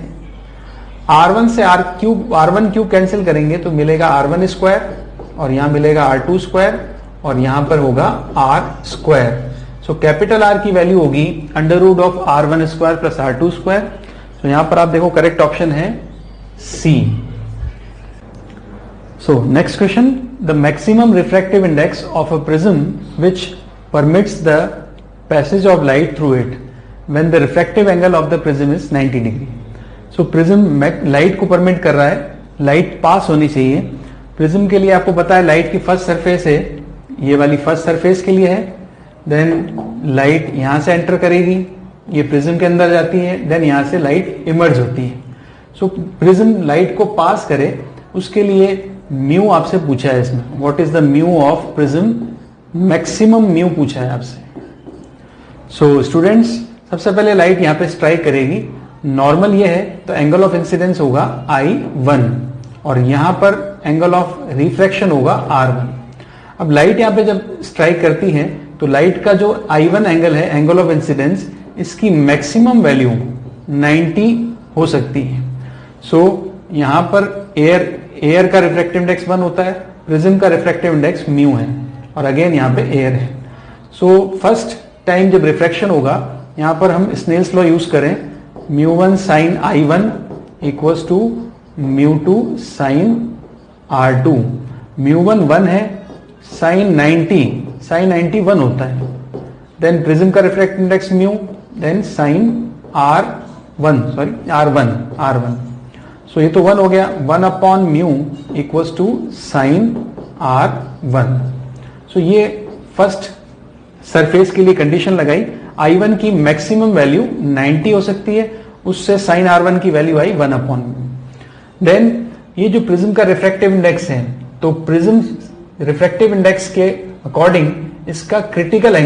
R1 से R1 क्यूब कैंसिल करेंगे तो मिलेगा R1 स्क्वायर और यहां मिलेगा R2 स्क्वायर और यहां पर होगा R square. So capital R की वैल्यू होगी under root of R1 square plus R2 square. तो यहां पर आप देखो करेक्ट ऑप्शन है C। So next question, the maximum refractive index of a prism which permits the passage of light through it when the refractive angle of the prism is 90 degree। So prism light को permit कर रहा है, light pass होनी चाहिए। Prism के लिए आपको पता है लाइट की फर्स्ट सरफेस है, ये वाली फर्स्ट सरफेस के लिए है, देन लाइट यहां से एंटर करेगी, ये प्रिज्म के अंदर जाती है, देन यहां से लाइट इमर्ज होती है। सो प्रिज्म लाइट को पास करे उसके लिए म्यू आपसे पूछा है इसमें, what is the mu of prism, maximum mu पूछा है आपसे। सो स्टूडेंट्स सबसे पहले लाइट यहां पे स्ट्राइक करेगी, नॉर्मल ये है तो एंगल ऑफ इंसिडेंस होगा I1 और यहां पर एंगल ऑफ रिफ्रैक्शन होगा R1। अब लाइट यहां पे जब स्ट्राइक करती है तो लाइट का जो I1 एंगल है, एंगल ऑफ इंसिडेंस, इसकी मैक्सिमम वैल्यू 90 हो सकती है। सो यहां पर एयर का रिफ्रैक्टिव इंडेक्स 1 होता है, प्रिज्म का रिफ्रैक्टिव इंडेक्स म्यू है और अगेन यहां पे एयर है। सो फर्स्ट टाइम जब रिफ्रैक्शन होगा यहां पर हम स्नेल्स लॉ यूज करें, μ1 sin I1 equals to μ2 sin R2। μ1 1 है, sin 90 1 होता है, देन प्रिज्म का refractive index mu, then sin R1। So ये तो 1 हो गया, 1 upon mu equals to sin R1। So ये फर्स्ट सरफेस के लिए कंडीशन लगाई, I1 की मैक्सिमम वैल्यू 90 हो सकती है, उससे sin R1 की वैल्यू आई 1 अपॉन म्यू। देन ये जो प्रिज्म का रिफ्रैक्टिव इंडेक्स है, तो प्रिज्म रिफ्रैक्टिव इंडेक्स के अकॉर्डिंग इसका क्रिटिकल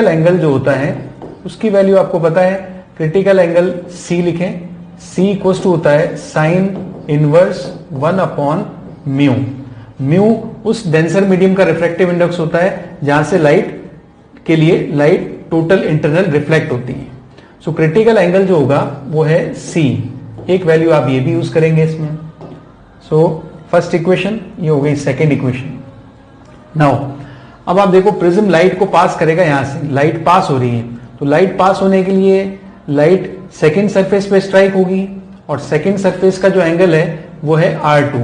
एंगल जो होता है उसकी वैल्यू आपको पता है, क्रिटिकल एंगल C लिखें, C इक्वल्स टू होता है साइन इनवर्स 1 अपॉन म्यू। उस डेंसर मीडियम का रिफ्रैक्टिव इंडेक्स होता है जहां से लाइट टोटल इंटरनल रिफ्लेक्ट होती है। सो क्रिटिकल एंगल जो होगा वो है C। एक वैल्यू आप ये भी यूज करेंगे इसमें। सो फर्स्ट इक्वेशन ये हो गई, सेकेंड इक्वेशन। नाउ अब आप देखो प्रिज्म लाइट को पास करेगा, यहां से लाइट पास हो रही है, तो लाइट पास होने के लिए लाइट सेकेंड सरफेस पे स्ट्राइक होगी और सेकेंड सरफेस का जो एंगल है वो है R2।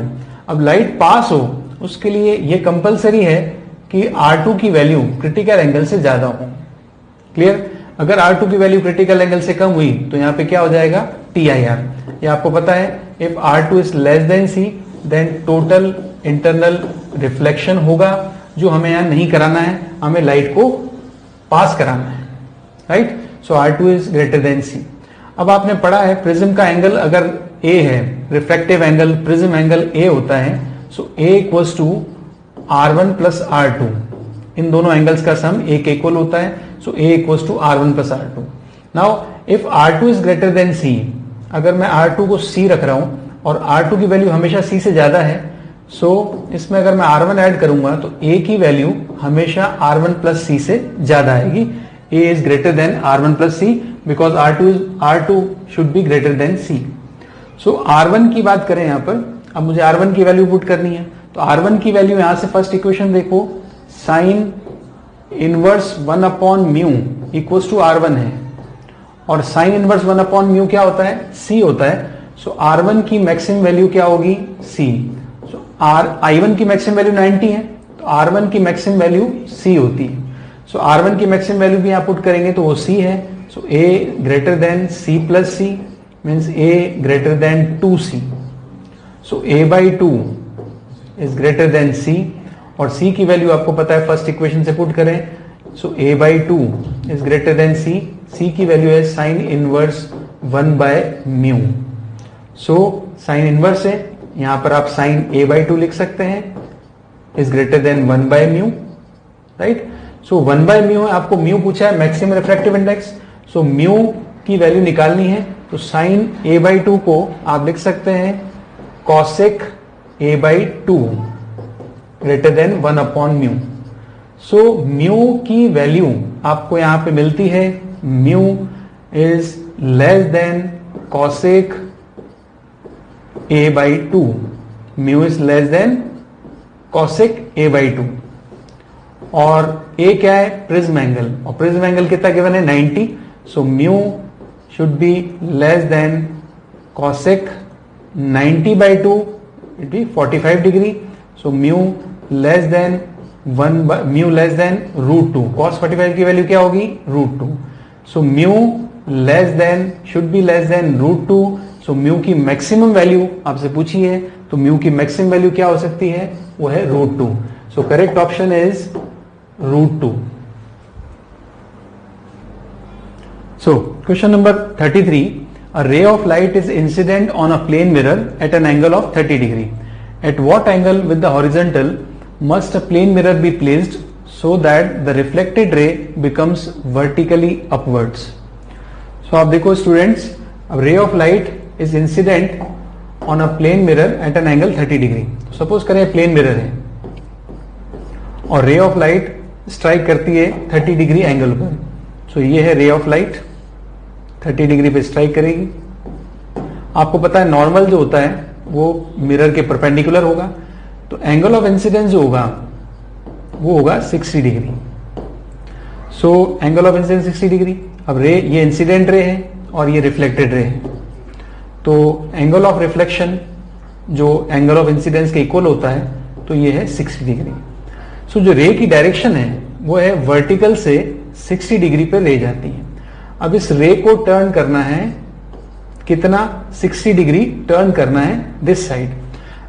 अब लाइट पास हो उसके लिए ये कंपलसरी है कि R2 की वैल्यू क्रिटिकल एंगल से ज्यादा हो। क्लियर? अगर R2 की वैल्यू क्रिटिकल एंगल से कम हुई तो यहां पे क्या हो जाएगा, TIR। ये आपको पता है, if R2 is less than C then total internal reflection होगा, जो हमें यहां नहीं कराना है, हमें लाइट को पास कराना है, right? So R2 is greater than C। अब आपने पढ़ा है प्रिज्म का एंगल अगर A है, refractive angle prism angle A होता है, so A equals to R1 plus R2। इन दोनों एंगल्स का सम A के इक्वल होता है, so A equals to R1 plus R2। Now if R2 is greater than C, अगर मैं R2 को C रख रहा हूं और R2 की वैल्यू हमेशा C से ज्यादा है, सो इसमें अगर मैं R1 ऐड करूंगा तो A की वैल्यू हमेशा R1 प्लस C से ज्यादा आएगी। A is greater then R1 plus C because R2 should be greater than C। So R1 की बात करें यहां पर, अब मुझे R1 की वैल्यू पुट करनी है, तो R1 की वैल्यू यहां से फर्स्ट इक्वेशन देखो, sine inverse 1 upon mu equals to R1 है, और साइन इनवर्स 1 अपॉन म्यू क्या होता है, C होता है। सो R1 की मैक्सिमम वैल्यू क्या होगी, C। सो I1 की मैक्सिमम वैल्यू 90 है, तो R1 की मैक्सिमम वैल्यू C होती है। सो R1 की मैक्सिमम वैल्यू भी यहां पुट करेंगे तो वो C है। So A greater than C plus C means A greater than 2C। So A by 2 is greater than C, और C की वैल्यू आपको पता है फर्स्ट इक्वेशन से पुट करें, सो A by 2 is greater than C। C की value है sign inverse 1 by mu. So sine inverse है, यहां पर आप साइन A बाई 2 लिख सकते हैं, is greater then 1 by mu, right? So 1 by mu है, आपको म्यू पूछा है maximum refractive index, so mu की वैल्यू निकालनी है, तो साइन A बाई 2 को आप लिख सकते हैं cosec A by 2 greater than 1 upon mu. So mu की वैल्यू आपको यहां पे मिलती है, mu is less then cosec A by 2। Mu is less then cosec A by 2, और A क्या है, प्रिज्म एंगल, और प्रिज्म एंगल कितना गिवन है, 90। So mu should be less than cosec 90 by 2, it be 45 degree. So mu less than mu less than √2, cos 45 की value क्या होगी, √2। So mu less than should be less than √2। So mu की maximum value आपसे पूछी है, तो mu की maximum value क्या हो सकती है, वो है √2। सो correct option is √2। So, question number 33. A ray of light is incident on a plane mirror at an angle of 30 degree. At what angle with the horizontal must a plane mirror be placed so that the reflected ray becomes vertically upwards? So, आप देखो students, a ray of light is incident on a plane mirror at an angle 30 degree. Suppose करें plane mirror है और ray of light strike करती है 30 degree angle पर। सो ये है रे ऑफ लाइट, 30 डिग्री पे स्ट्राइक करेगी। आपको पता है नॉर्मल जो होता है वो मिरर के परपेंडिकुलर होगा, तो एंगल ऑफ इंसिडेंस जो होगा वो होगा 60 degree. So angle of incidence 60 degree. अब रे, ये इंसिडेंट रे है और ये रिफ्लेक्टेड रे है, तो एंगल ऑफ रिफ्लेक्शन जो एंगल ऑफ इंसिडेंस के इक्वल होता है, तो ये है 60 डिग्री। सो जो रे की डायरेक्शन है वो है वर्टिकल से 60 डिग्री पे ले जाती है। अब इस रे को टर्न करना है कितना, 60 डिग्री टर्न करना है दिस साइड।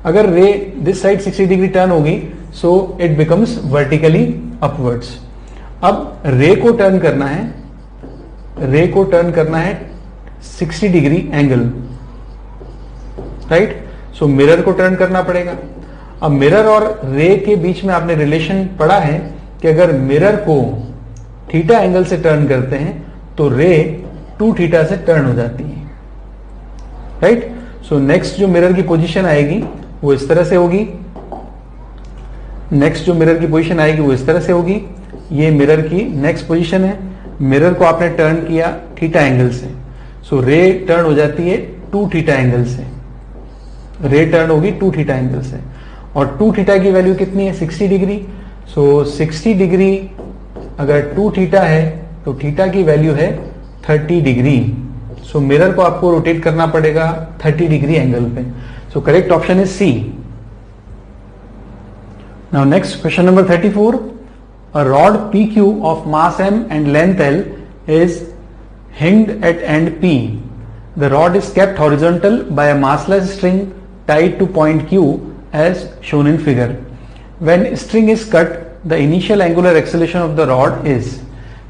अगर रे दिस साइड 60 डिग्री टर्न होगी, so it becomes vertically upwards. अब रे को टर्न करना है 60 degree angle, right? So mirror को टर्न करना पड़ेगा। अब मिरर और रे के बीच में आपने रिलेशन पढ़ा है कि अगर मिरर को थीटा एंगल से टर्न करते हैं तो रे 2 थीटा से टर्न हो जाती है, राइट? सो नेक्स्ट जो मिरर की पोजीशन आएगी वो इस तरह से होगी, ये मिरर की नेक्स्ट पोजीशन है, मिरर को आपने टर्न किया थीटा एंगल से, सो रे टर्न हो जाती है 2 थीटा एंगल से, रे टर्न होगी 2 थीटा एंगल से, और 2 थीटा की वैल्यू कितनी है 60 डिग्री। सो 60 डिग्री अगर 2 थीटा है तो थीटा की वैल्यू है 30 डिग्री। सो मिरर को आपको रोटेट करना पड़ेगा 30 डिग्री एंगल पे। So correct option is C. Now next question number 34। A rod PQ of mass M and length L is hinged at end P. The rod is kept horizontal by a massless string tied to point Q as shown in figure. When string is cut, the initial angular acceleration of the rod is.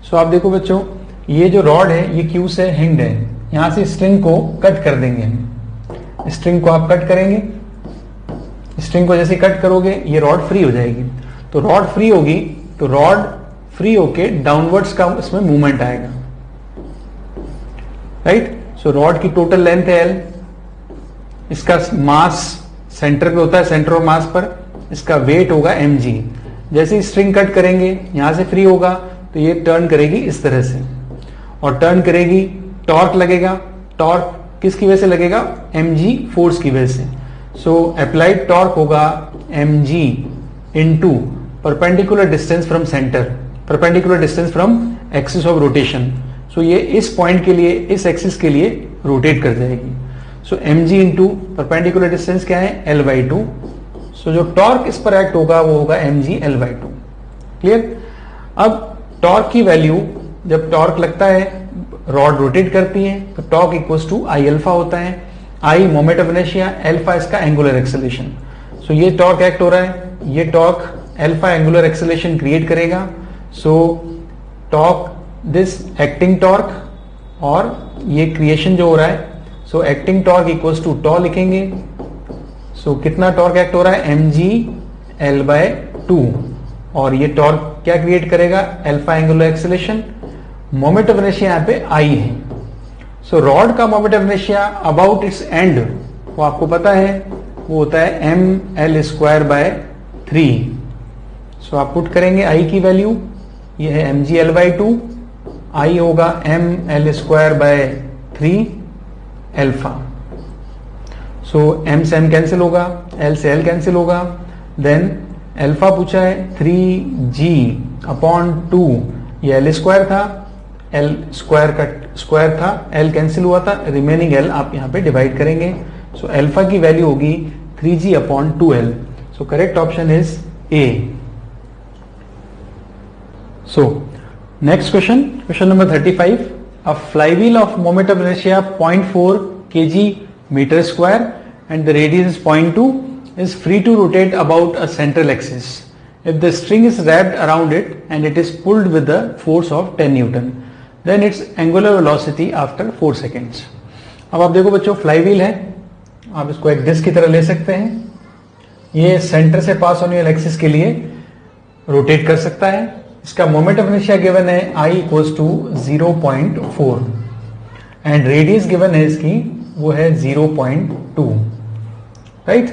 So आप देखो बच्चों, ये जो rod है ये Q से hinged है, यहां से स्ट्रिंग को कट कर देंगे हम। स्ट्रिंग को आप कट करेंगे, स्ट्रिंग को जैसे कट करोगे ये रॉड फ्री हो जाएगी। तो रॉड फ्री होगी तो रॉड फ्री होके डाउनवर्ड्स का इसमें मूवमेंट आएगा, राइट। सो रॉड की टोटल लेंथ है L, इसका मास सेंटर पे होता है, सेंटर ऑफ मास पर इसका वेट होगा mg। जैसे ही स्ट्रिंग कट करेंगे यहां से फ्री होगा तो ये टर्न करेगी इस तरह से, और टर्न करेगी, टॉर्क लगेगा। टॉर्क किसकी वजह से लगेगा? mg फोर्स की वजह से। सो अप्लाइड टॉर्क होगा mg into perpendicular distance from centre, perpendicular distance from axis of rotation. So ये इस पॉइंट के लिए, इस एक्सिस के लिए रोटेट कर जाएगी। सो mg इंटू परपेंडिकुलर डिस्टेंस क्या है? L/2। सो जो टॉर्क इस पर एक्ट होगा वो होगा mg L/2। क्लियर? अब टॉर्क की वैल्यू, जब टॉर्क लगता है, रॉड रोटेट करती है तो torque equals to I alpha होता है। I moment of inertia, alpha इसका एंगुलर एक्सेलरेशन। सो ये टॉर्क एक्ट हो रहा है, ये torque alpha angular acceleration create करेगा। So torque this acting torque, और ये क्रिएशन जो हो रहा है, so acting torque equals to tau लिखेंगे। सो कितना टॉर्क एक्ट हो रहा है? mg L/2, और ये टॉर्क क्या क्रिएट करेगा? Alpha angular acceleration. Moment of inertia यहाँ पे I है। सो रॉड का moment of inertia about it's and, वो आपको पता है, वो होता है mL²/3। सो आप पुट करेंगे I की वैल्यू, ये है mg L/2, I होगा mL²/3 अल्फा। सो m से m कैंसिल होगा, L से L कैंसिल होगा, देन अल्फा पूछा है 3g/2, ये L² था, L² का स्क्वायर था, L कैंसिल हुआ था, रिमेनिंग L आप यहां पे डिवाइड करेंगे। सो अल्फा की वैल्यू होगी 3g/2L। So correct option is A। So, next question number 35. A flywheel of moment of inertia 0.4 kg meter square and the radius is 0.2 is free to rotate about a central axis. If the string is wrapped around it and it is pulled with the force of 10 Newton, then its angular velocity after 4 seconds. अब आप देखो बच्चों, flywheel है, आप इसको एक disc की तरह ले सकते हैं। ये सेंटर से पास होने वाले एक्सिस के लिए रोटेट कर सकता है। इसका मोमेंट ऑफ इनर्शिया गिवन है I equals to 0.4 and radius given है इसकी, वो है 0.2, right.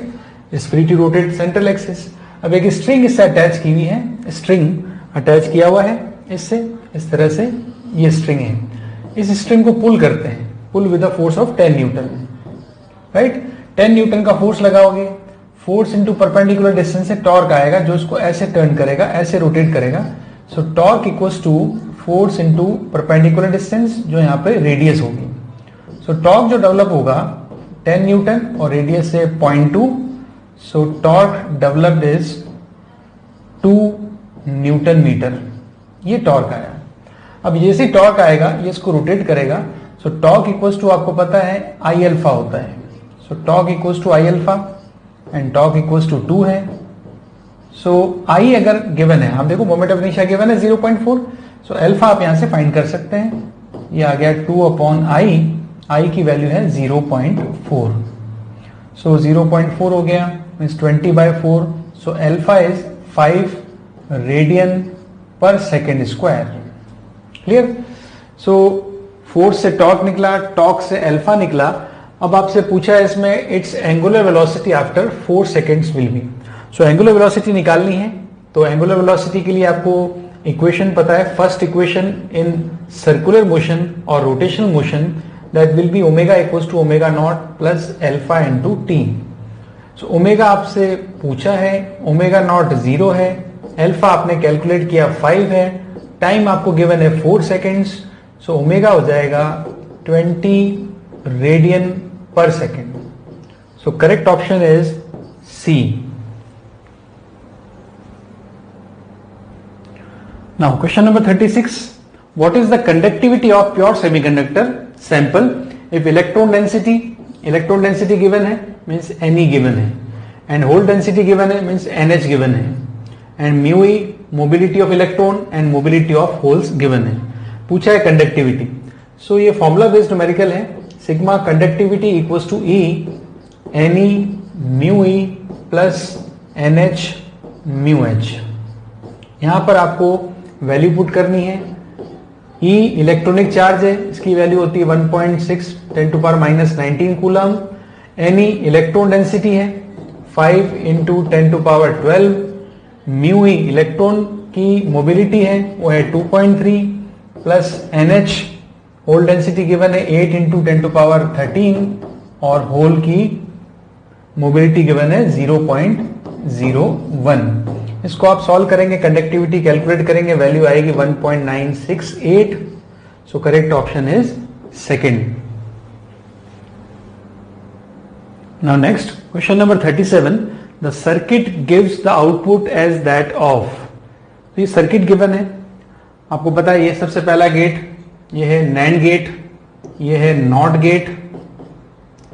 Is free to rotate central axis. अब एक स्ट्रिंग इससे अटैच की हुई है, स्ट्रिंग अटैच किया हुआ है इससे, इस तरह से ये स्ट्रिंग है। इस स्ट्रिंग को पुल करते हैं, pull with the force of 10 newton, right. 10 newton का फोर्स लगाओगे, फोर्स इंटू परपेंडिकुलर डिस्टेंस से टॉर्क आएगा जो इसको ऐसे टर्न करेगा, ऐसे रोटेट करेगा। So torque equals to force into perpendicular distance, जो यहाँ पे रेडियस होगी। सो टॉर्क जो डेवलप होगा 10 न्यूटन और रेडियस से 0.2, so torque developed is 2 newton metre. ये टॉर्क आया। अब जैसे टॉर्क आएगा ये इसको रोटेट करेगा। सो टॉर्क इक्वल्स टू आपको पता है I अल्फा होता है। So torque equals to I alpha and torque equals to 2 है। सो I अगर गिवन है, आप देखो मोमेंट ऑफ इनर्शिया गिवन है 0.4, सो अल्फा आप यहां से फाइंड कर सकते हैं। ये आ गया 2/I की वैल्यू है 0.4। सो 0.4 हो गया, means 20/4। So alpha is 5 radian पर second square. Clear? So force से टॉर्क निकला, टॉर्क से अल्फा निकला। अब आपसे पूछा है इसमें its angular velocity after 4 seconds will be. So angular velocity निकालनी है, तो एंगुलर वेलोसिटी के लिए आपको इक्वेशन पता है, first equation in circular motion और rotational motion, that will be omega equals to omega naught plus alpha into T. So omega आपसे पूछा है, ओमेगा नॉट 0 है, एल्फा आपने कैलकुलेट किया 5 है, टाइम आपको गिवन है 4 सेकेंड्स। सो ओमेगा हो जाएगा 20 रेडियन पर second. So correct option is C. Now question number 36. What is the conductivity of pure semiconductor sample if electron density given है means Ne given है, and hole density given है means NH given है, and mu e mobility of electron and mobility of holes given है। पूछा है conductivity। So ये formula based numerical है, sigma conductivity equals to E Ne mu e plus NH mu h। यहां पर आपको value put करनी है। E इलेक्ट्रॉनिक चार्ज है, इसकी वैल्यू होती है 1.6 10⁻⁻19 कूलम। Ne इलेक्ट्रॉन डेंसिटी है 5 × 10⁻12। म्यू ई इलेक्ट्रॉन की मोबिलिटी है, वो है 2.3 plus NH hole density given है 8 × 10⁻13 और होल की मोबिलिटी गिवन है 0.01। इसको आप सॉल्व करेंगे, कंडक्टिविटी कैलकुलेट करेंगे, वैल्यू आएगी 1.968। So correct option is second. Now next question number 37। The circuit gives the output as that of. तो ये सर्किट गिवन है, आपको पता है ये सबसे पहला गेट, ये है नैंड गेट, ये है नॉट गेट,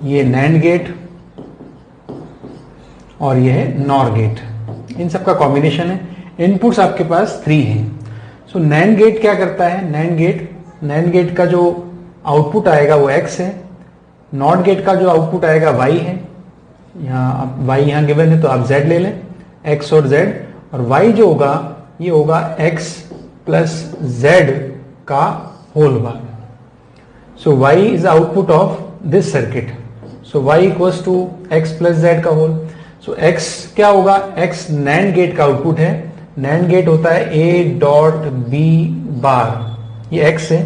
ये नैंड गेट और ये है नॉर गेट। इन सब का कॉम्बिनेशन है। इनपुट्स आपके पास 3 हैं। सो नैंड गेट क्या करता है, नैंड गेट का जो आउटपुट आएगा वो x है, नॉट गेट का जो आउटपुट आएगा y है। यहाँ y यहाँ गिवन है तो आप z ले लें, x और z, और y जो होगा ये होगा x प्लस z का whole bar. So y is output of this circuit. So y equals to x plus z का होल। सो x क्या होगा, x नैंड गेट का आउटपुट है, नैंड गेट होता है a डॉट b बार, ये x है,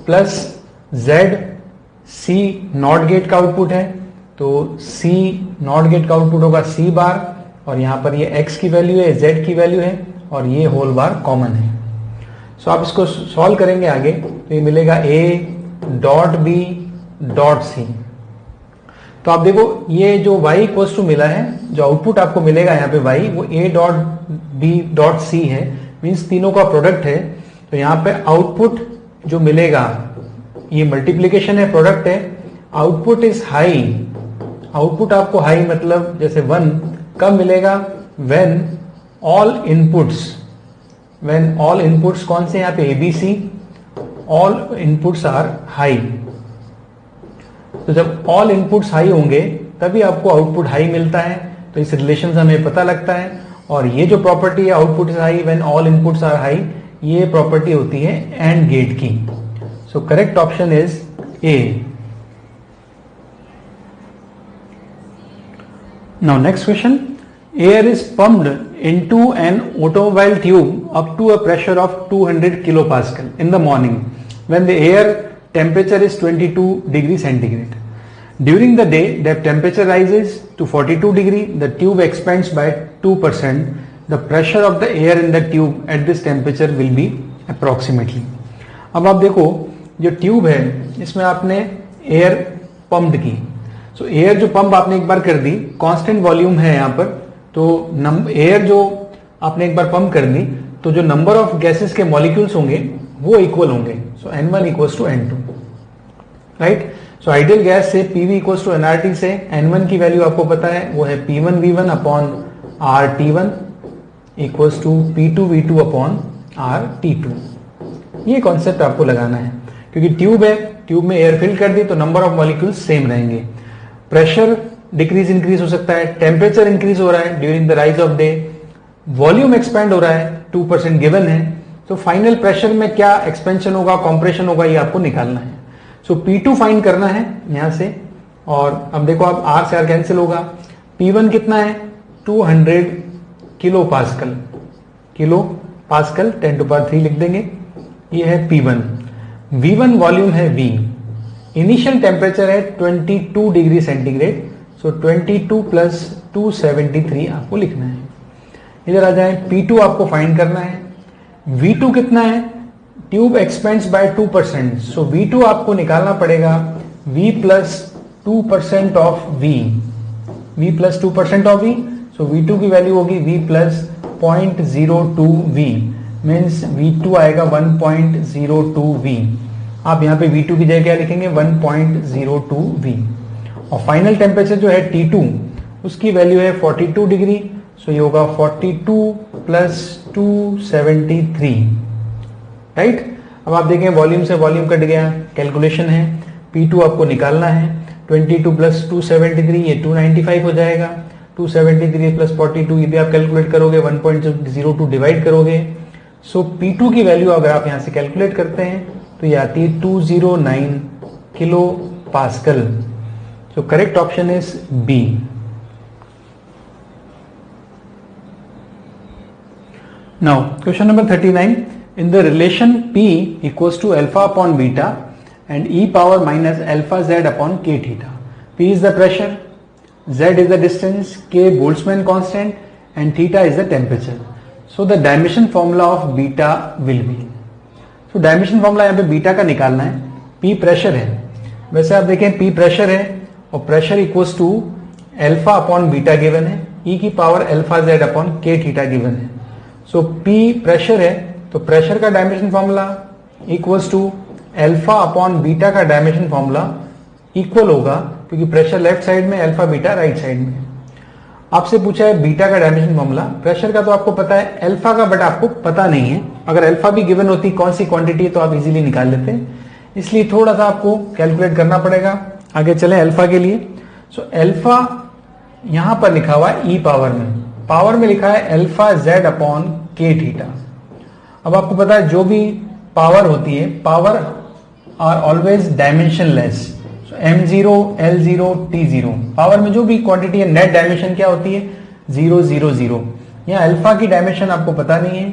plus z c NOT gate का आउटपुट है, तो c नॉट गेट का आउटपुट होगा c बार, और यहां पर ये x की वैल्यू है, z की वैल्यू है, और ये होल बार कॉमन है। सो आप इसको सॉल्व करेंगे आगे तो ये मिलेगा a dot b dot c। तो आप देखो ये जो y इक्वल्स टू मिला है, जो आउटपुट आपको मिलेगा यहाँ पे y, वो a dot b dot c है, मींस तीनों का प्रोडक्ट है। तो यहाँ पे आउटपुट जो मिलेगा, ये मल्टीप्लीकेशन है, प्रोडक्ट है, आउटपुट इज हाई। आउटपुट आपको हाई मतलब जैसे 1 कब मिलेगा, व्हेन ऑल इनपुट्स कौन से यहाँ पे ABC, all inputs are high. तो जब ऑल इनपुट्स हाई होंगे तभी आपको आउटपुट हाई मिलता है। तो इस रिलेशन से हमें पता लगता है। और ये जो प्रॉपर्टी है output is high when all inputs are high, ये प्रॉपर्टी होती है एंड गेट की। So correct option is A. Now next question. Air is pumped into an automobile tube up to a pressure of 200 kilopascal in the morning when the air temperature is 22 degree centigrade. During the day, the temperature rises to 42 degree. The tube expands by 2%. The pressure of the air in the tube at this temperature will be approximately. अब आप देखो जो tube है इसमें आपने air pumped की। सो air जो pump आपने एक बार कर दी, कांस्टेंट वॉल्यूम है यहाँ पर, तो एयर जो आपने एक बार पंप कर दी तो जो नंबर ऑफ गैसेस के मॉलिक्यूल्स होंगे वो इक्वल होंगे। So N1 equals to N2, right. So ideal gas से PV इक्वल्स टू nRT से N1 की वैल्यू आपको पता है, वो है P1V1 upon RT1 equals to P2V2 upon RT2। ये कॉन्सेप्ट आपको लगाना है, क्योंकि ट्यूब है, ट्यूब में एयर फिल कर दी तो नंबर ऑफ मॉलिक्यूल्स सेम रहेंगे। प्रेशर डिक्रीज इंक्रीज हो सकता है, टेम्परेचर इंक्रीज हो रहा है during the rise of day, volume expand हो रहा है, 2% गिवन है। तो फाइनल प्रेशर में क्या एक्सपेंशन होगा, कॉम्प्रेशन होगा, ये आपको निकालना है। सो P2 फाइंड करना है यहां से, और अब देखो आप R से R कैंसिल होगा। P1 कितना है, 200 किलो पास्कल 10⁻³ लिख देंगे। ये है P1। V1 वॉल्यूम है V। इनिशियल टेम्परेचर है 22 डिग्री सेंटीग्रेड। सो 22 प्लस 273 आपको लिखना है। इधर आ जाए, P2 आपको फाइंड करना है। V2 कितना है? ट्यूब एक्सपेंड्स बाय 2%, सो V2 आपको निकालना पड़ेगा V plus 2% of V, V plus 2% of V। So V2 की वैल्यू होगी V plus 0.02 V, means V2 आएगा 1.02 V। आप यहाँ पे V2 की जगह क्या लिखेंगे? 1.02 V। और फाइनल टेम्परेचर जो है T2, उसकी वैल्यू है 42 डिग्री। सो ये होगा 42 प्लस 273, राइट। अब आप देखें वॉल्यूम से वॉल्यूम कट गया, कैलकुलेशन है। P2 आपको निकालना है, 22 प्लस 273 ये 295 हो जाएगा। 273 प्लस 42 ये भी आप कैलकुलेट करोगे, 1.02 डिवाइड करोगे। सो P2 की वैल्यू अगर आप यहां से कैलकुलेट करते हैं तो ये आती है 209 kilo pascal. So correct option is B. Now, question number 39. In the relation P equals to alpha upon beta and e power minus alpha z upon k theta. P is the pressure, z is the distance, k Boltzmann constant and theta is the temperature. So the dimension formula of beta will be. So dimension formula यहाँ पे beta का निकालना है। P pressure है, वैसे आप देखें P pressure है और pressure equals to alpha upon beta given है, e की power alpha z upon k theta given है। सो P प्रेशर है तो प्रेशर का dimension formula equals to alpha upon beta का डायमेंशन फॉर्मूला इक्वल होगा, क्योंकि प्रेशर लेफ्ट साइड में, अल्फा बीटा राइट साइड में। आपसे पूछा है बीटा का डायमेंशन फॉर्मूला, प्रेशर का तो आपको पता है, अल्फा का बट आपको पता नहीं है। अगर अल्फा भी गिवन होती कौन सी क्वांटिटी है तो आप इजीली निकाल लेते, इसलिए थोड़ा सा आपको कैलकुलेट करना पड़ेगा। आगे चले अल्फा के लिए। सो अल्फा यहां पर लिखा हुआ है ई पावर में लिखा है alpha Z upon K theta. अब आपको पता है जो भी पावर होती है, power are always dimensionless. So m0 l0 t0, power में जो भी क्वांटिटी है नेट डायमेंशन क्या होती है? 0 0 0। यहाँ अल्फा की डायमेंशन आपको पता नहीं है,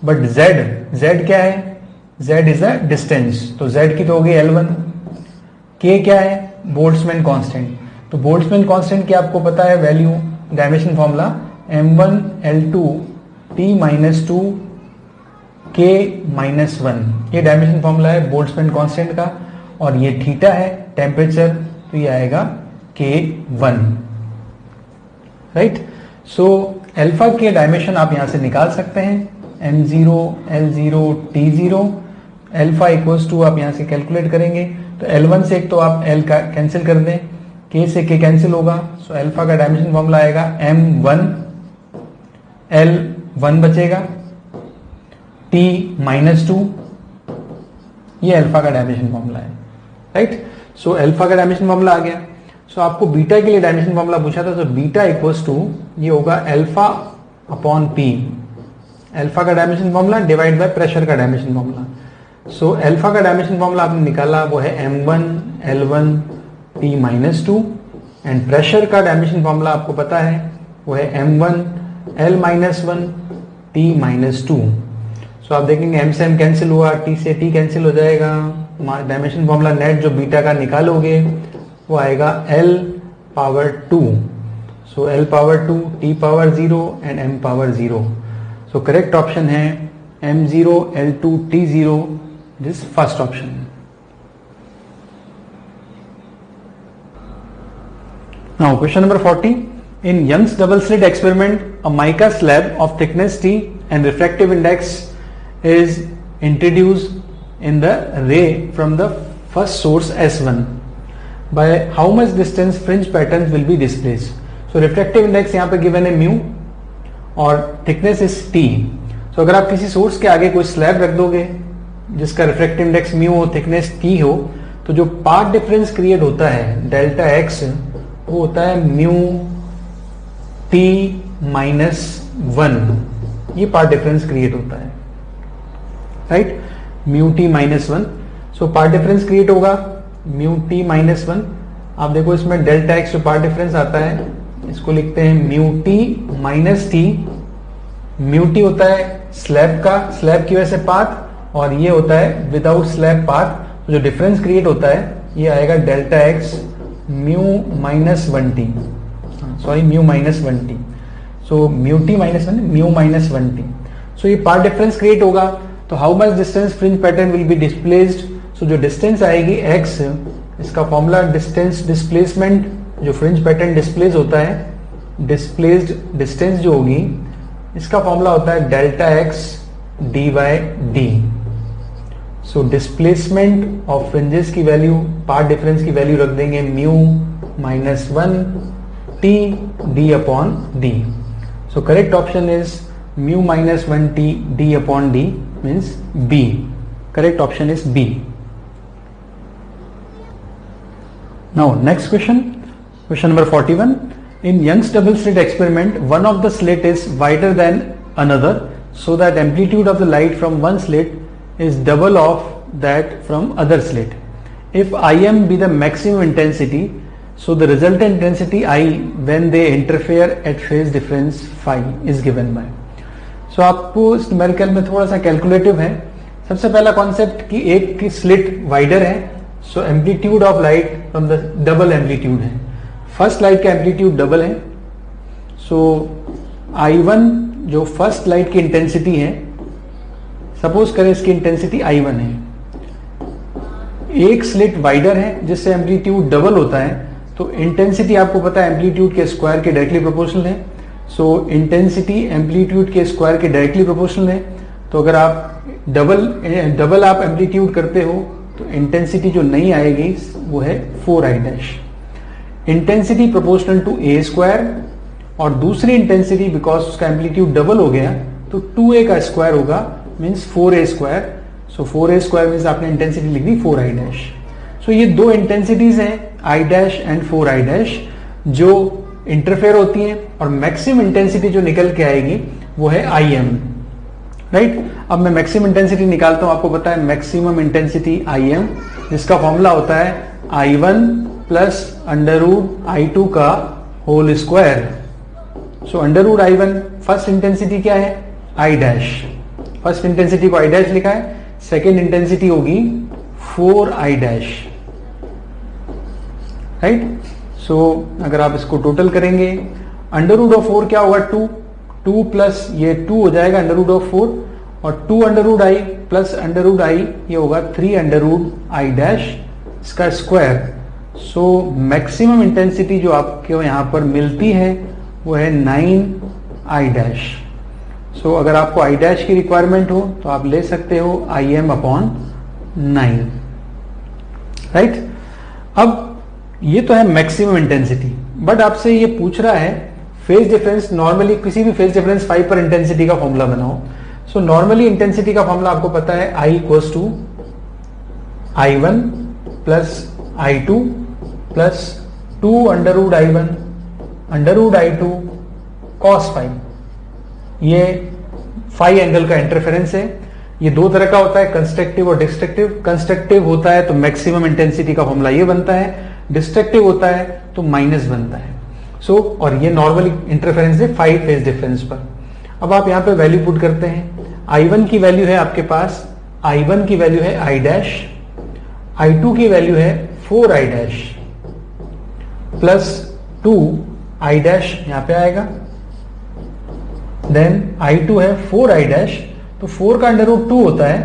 बट z क्या है? z इज अ डिस्टेंस, तो z की तो होगी L1। k क्या है? Boltzmann constant. तो बोल्ट्जमैन कांस्टेंट की आपको पता है value, dimension formula m1 l2 t-2 k-1, ये डायमेंशन फॉर्मूला है बोल्ट्जमैन कांस्टेंट का। और ये थीटा है टेम्परेचर, तो ये आएगा k1, राइट। सो अल्फा के डायमेंशन आप यहां से निकाल सकते हैं, m0 l0 t0। Alpha equals to आप यहां से कैलकुलेट करेंगे तो L1 से एक तो आप L का कैंसिल कर दें, k से k कैंसिल होगा। सो अल्फा का डायमेंशन फॉर्मूला आएगा m1 L1 बचेगा, t-2, ये अल्फा का डायमेंशन फॉर्मूला है, राइट। सो अल्फा का डायमेंशन फॉर्मूला आ गया। सो आपको बीटा के लिए डायमेंशन फॉर्मूला पूछा था, तो बीटा इक्वल्स टू ये होगा अल्फा अपॉन पी, अल्फा का dimension formula divide by pressure का डायमेंशन फॉर्मूला। सो अल्फा का डायमेंशन फॉर्मूला आपने निकाला, वो है m1 L1 t-2, and pressure का डायमेंशन फॉर्मूला आपको पता है, वो है m1 L-1 t-2। सो आप देखेंगे m से m कैंसिल हुआ, t से t कैंसिल हो जाएगा। डायमेंशन फॉर्मूला नेट जो बीटा का निकालोगे वो आएगा L power 2। So L power 2, t power 0 and m power 0। So correct option है m0 L2 t0, this first option. Now question number 40। In Young's double slit experiment, a mica slab of thickness T and refractive index is introduced in the ray from the first source S1. By how much distance fringe patterns will be displaced? So refractive index यहाँ पे given है mu और thickness is T. So अगर आप किसी source के आगे कोई स्लैब रख दोगे जिसका रिफ्रैक्टिव इंडेक्स म्यू हो, थिकनेस T हो, तो जो पाथ डिफरेंस क्रिएट होता है डेल्टा x, वो होता है म्यू t-1, ये पार्ट डिफरेंस क्रिएट होता है, right, mu t-1। So path difference create होगा म्यू t-1। आप देखो इसमें डेल्टा x जो पार्ट डिफरेंस आता है, इसको लिखते हैं mu t minus t mu T होता है स्लैब की वजह से पाथ, और ये होता है विदाउट स्लैब पाथ। तो जो डिफरेंस क्रिएट होता है ये आएगा delta X mu minus 1t, sorry mu minus 1t, so mu T minus 1 mu minus 1t। So ये पाथ डिफरेंस क्रिएट होगा। तो how much distance fringe pattern will be displaced, so जो distance आएगी x, इसका formula distance displacement, जो fringe pattern displace होता है displaced distance जो होगी इसका फॉर्मूला होता है delta X D by D. So displacement of fringes की वैल्यू, पाथ डिफरेंस की वैल्यू रख देंगे mu minus 1 T D upon D. So correct option is mu minus 1 T D upon D means B. Correct option is B. Now next question number 41. In Young's double slit experiment, one of the slit is wider than another, so that amplitude of the light from one slit is double of that from other slit. If Im be the maximum intensity, so the resultant intensity I when they interfere at phase difference phi is given by. So आपको इस numerical में थोड़ा सा calculative है। सबसे पहला concept कि एक की स्लिट वाइडर है, so amplitude of light from the double amplitude है, फर्स्ट लाइट का एम्पलीट्यूड डबल है। सो I1 जो फर्स्ट लाइट की इंटेंसिटी है, सपोज करें इसकी इंटेंसिटी I1 है, एक स्लिट वाइडर है जिससे एम्पलीट्यूड डबल होता है, तो इंटेंसिटी आपको पता है एम्पलीट्यूड के स्क्वायर के डायरेक्टली प्रोपोर्शनल है। सो इंटेंसिटी एम्पलीट्यूड के स्क्वायर के डायरेक्टली प्रोपोर्शनल है। तो अगर आप डबल आप एम्पलीट्यूड करते हो तो इंटेंसिटी जो नहीं आएगी वो है 4i dash. Intensity proportional to A square, और दूसरी इंटेंसिटी बिकॉज उसका एम्पलीट्यूड डबल हो गया तो 2a का स्क्वायर होगा means 4a square. So 4a square means आपने इंटेंसिटी लिख दी 4i डैश। सो ये दो इंटेंसिटीज हैं i dash and 4i dash जो इंटरफेयर होती हैं, और मैक्सिमम इंटेंसिटी जो निकल के आएगी वो है Im, राइट। अब मैं मैक्सिमम इंटेंसिटी निकालता हूं। आपको पता है मैक्सिमम इंटेंसिटी Im, जिसका फॉर्मूला होता है I1 plus under root I2 का whole square. So under root I1 first intensity क्या है I डैश, फर्स्ट इंटेंसिटी को I डैश लिखा है, सेकेंड इंटेंसिटी होगी 4i डैश, राइट। सो अगर आप इसको टोटल करेंगे, अंडर रूट ऑफ 4 क्या होगा 2 प्लस ये 2 हो जाएगा अंडर रूट ऑफ 4, और 2 under root I plus under root I ये होगा 3 अंडर रूट आई डैश इसका स्क्वायर। सो मैक्सिमम इंटेंसिटी जो आपको यहां पर मिलती है वो है 9i डैश। सो अगर आपको आई डैश की रिक्वायरमेंट हो तो आप ले सकते हो Im अपॉन 9, राइट। अब ये तो है मैक्सिमम इंटेंसिटी, बट आपसे ये पूछ रहा है फेज डिफरेंस। नॉर्मली किसी भी फेज डिफरेंस 5 पर इंटेंसिटी का फॉर्मूला बनाओ। सो नॉर्मली इंटेंसिटी का फॉर्मूला आपको पता है I equals to I1 plus I2 plus 2 under root I1 under root I2 cos phi. ये फाई एंगल का इंटरफेरेंस है। ये दो तरह का होता है, कंस्ट्रक्टिव और डिस्ट्रक्टिव। कंस्ट्रक्टिव होता है तो मैक्सिमम इंटेंसिटी का फॉर्मूला ये बनता है, डिस्ट्रक्टिव होता है तो माइनस बनता है। सो और ये नॉर्मली इंटरफेरेंस है 5 फेज डिफरेंस पर। अब आप यहां पे वैल्यू पुट करते हैं। I1 की वैल्यू है आपके पास, I1 की वैल्यू है I डैश, I2 की वैल्यू है 4i dash plus 2i dash यहां पे आएगा, देन I2 है 4i डैश, तो 4 का अंडर रूट 2 होता है,